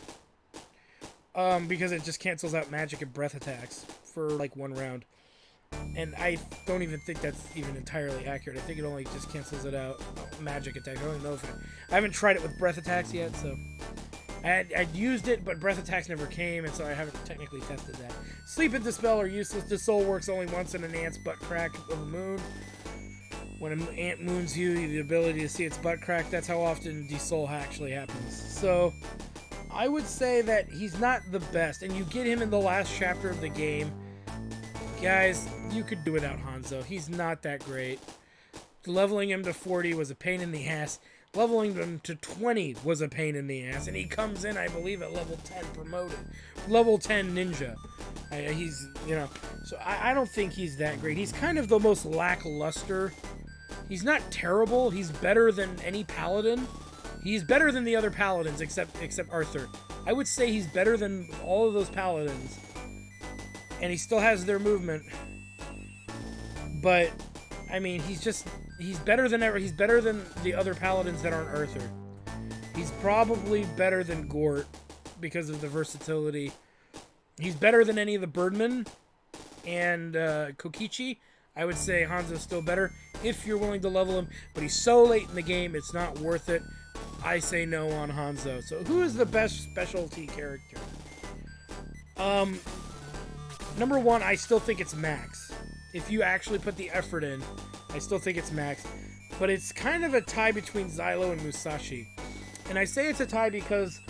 [SPEAKER 1] Because it just cancels out magic and breath attacks for like 1 round. And I don't even think that's even entirely accurate. I think it only just cancels it out. Magic attack. I don't know if I haven't tried it with breath attacks yet, so I'd used it, but breath attacks never came, and so I haven't technically tested that. Sleep and Dispel are useless. Disoul works only once in an ant's butt crack of a moon. When an ant moons you, the ability to see its butt crack, that's how often Disoul actually happens. So I would say that he's not the best, and you get him in the last chapter of the game. Guys, you could do without Hanzo. He's not that great. Leveling him to 40 was a pain in the ass. Leveling him to 20 was a pain in the ass. And he comes in, I believe, at level 10 promoted. Level 10 ninja. He's, you know, so I don't think he's that great. He's kind of the most lackluster. He's not terrible. He's better than any paladin. He's better than the other paladins except Arthur. I would say he's better than all of those paladins. And he still has their movement. But I mean, he's better than ever. He's better than the other paladins that aren't Arthur. He's probably better than Gort because of the versatility. He's better than any of the Birdmen and Kokichi. I would say Hanzo's still better if you're willing to level him, but he's so late in the game, it's not worth it. I say no on Hanzo. So who is the best specialty character? Number 1, I still think it's Max. If you actually put the effort in, I still think it's Max. But it's kind of a tie between Xylo and Musashi. And I say it's a tie because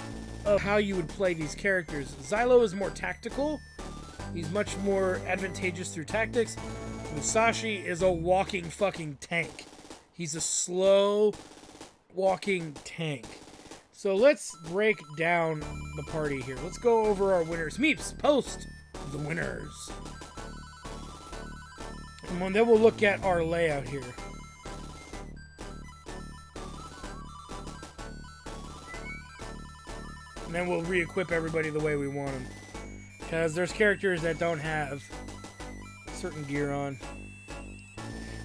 [SPEAKER 1] of how you would play these characters. Xylo is more tactical. He's much more advantageous through tactics. Musashi is a walking fucking tank. He's a slow walking tank. So let's break down the party here. Let's go over our winners. Meeps, post the winners. And then we'll look at our layout here. And then we'll re-equip everybody the way we want them. Because there's characters that don't have certain gear on.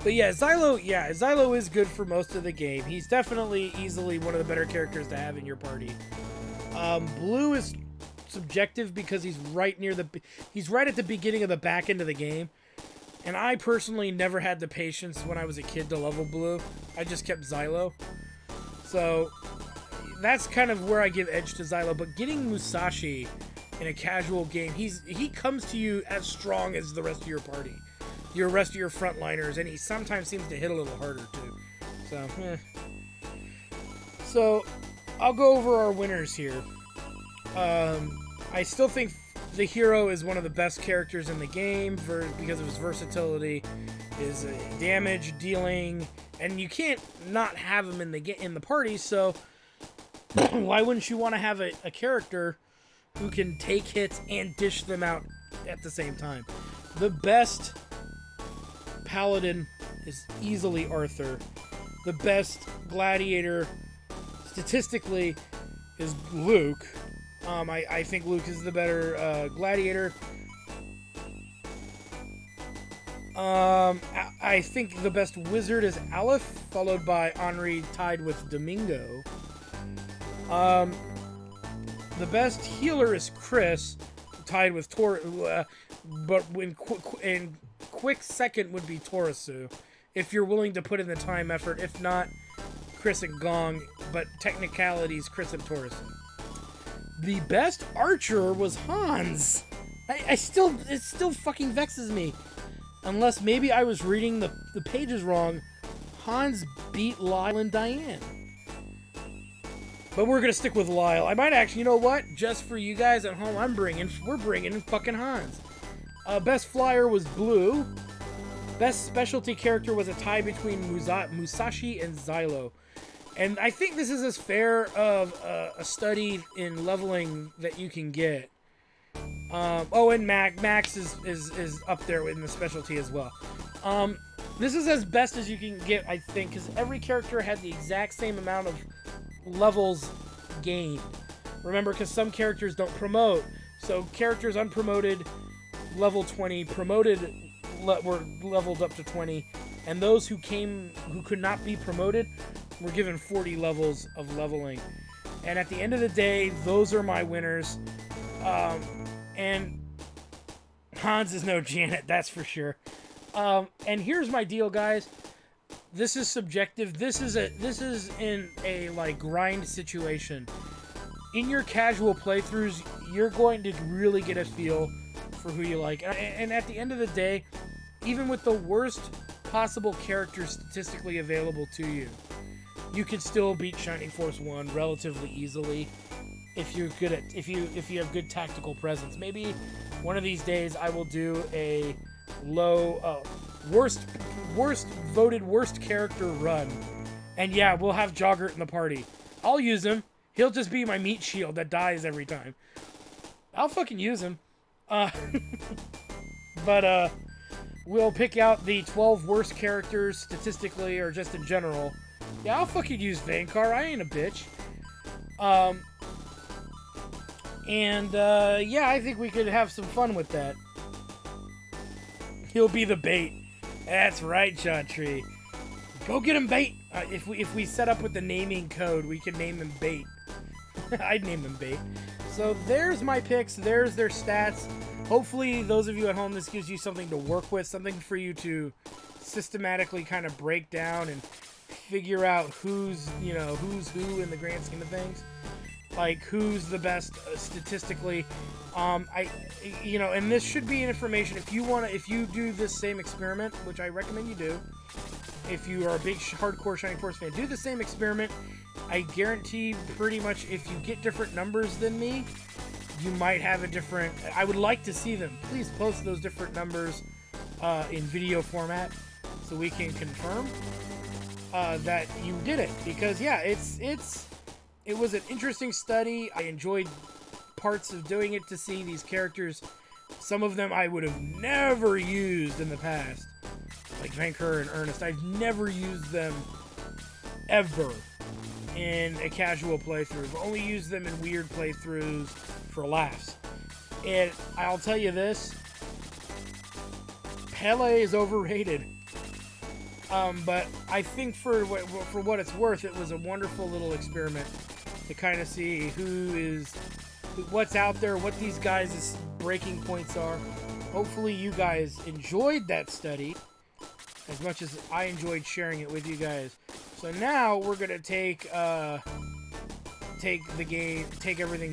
[SPEAKER 1] But yeah, Xylo is good for most of the game. He's definitely easily one of the better characters to have in your party. Blue is subjective because he's right at the beginning of the back end of the game. And I personally never had the patience when I was a kid to level Blue. I just kept Xylo. So that's kind of where I give edge to Xylo. But getting Musashi in a casual game, he comes to you as strong as the rest of your party. Your rest of your frontliners, and he sometimes seems to hit a little harder too. So, So, I'll go over our winners here. I still think the hero is one of the best characters in the game because of his versatility, his damage dealing, and you can't not have him in the party. So, why wouldn't you want to have a character who can take hits and dish them out at the same time? The best paladin is easily Arthur. The best gladiator, statistically, is Luke. I think Luke is the better gladiator. I think the best wizard is Aleph, followed by Henri, tied with Domingo. The best healer is Chris, tied with Taurus, but in quick second would be Taurus, if you're willing to put in the time effort. If not, Chris and Gong, but technicalities, Chris and Taurus. The best archer was Hans. It still fucking vexes me. Unless maybe I was reading the pages wrong. Hans beat Lyle and Diane. But we're gonna stick with Lyle. I might actually, you know what? Just for you guys at home, we're bringing in fucking Hans. Best flyer was Blue. Best specialty character was a tie between Musashi and Xylo. And I think this is as fair of a study in leveling that you can get. Oh, and Max is up there in the specialty as well. This is as best as you can get, I think, because every character had the exact same amount of levels gained. Remember, because some characters don't promote. So characters unpromoted, level 20, promoted were leveled up to 20, and those who could not be promoted were given 40 levels of leveling. And at the end of the day, those are my winners. And Hans is no Janet, that's for sure. And here's my deal, guys. This is subjective. This is in a like grind situation. In your casual playthroughs, you're going to really get a feel for who you like. And at the end of the day, even with the worst possible characters statistically available to you, you can still beat Shining Force 1 relatively easily if you're good at if you have good tactical presence. Maybe one of these days I will do a low voted worst character run. And yeah, we'll have Joggert in the party. I'll use him. He'll just be my meat shield that dies every time. I'll fucking use him. But we'll pick out the 12 worst characters statistically or just in general. Yeah, I'll fucking use Vankar. I ain't a bitch. Yeah, I think we could have some fun with that. He'll be the bait. That's right, Shot Tree. Go get him bait. If we set up with the naming code, we can name him bait. I'd name him bait. So there's my picks. There's their stats. Hopefully, those of you at home, this gives you something to work with, something for you to systematically kind of break down and figure out who's who in the grand scheme of things. Like who's the best statistically. And this should be information if you do this same experiment, which I recommend you do. If you are a big hardcore Shining Force fan, do the same experiment. I guarantee pretty much if you get different numbers than me, you might have a different... I would like to see them. Please post those different numbers in video format so we can confirm that you did it. Because, yeah, it was an interesting study. I enjoyed parts of doing it to see these characters. Some of them I would have never used in the past. Like Vankar and Earnest. I've never used them ever in a casual playthrough. I've only used them in weird playthroughs for laughs. And I'll tell you this, Pele is overrated. But I think for what it's worth, it was a wonderful little experiment to kind of see what's out there, what these guys' breaking points are. Hopefully you guys enjoyed that study as much as I enjoyed sharing it with you guys. So now we're gonna take everything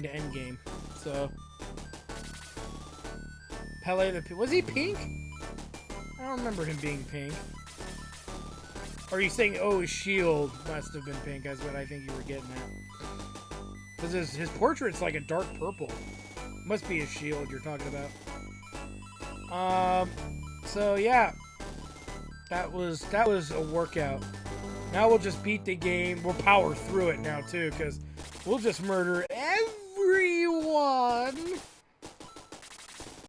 [SPEAKER 1] to endgame. So Pele was he pink? I don't remember him being pink. Or are you saying, oh, his shield must have been pink? That's what I think you were getting at. Because his portrait's like a dark purple. Must be his shield you're talking about. So yeah, that was a workout. Now we'll just beat the game. We'll power through it now too, because we'll just murder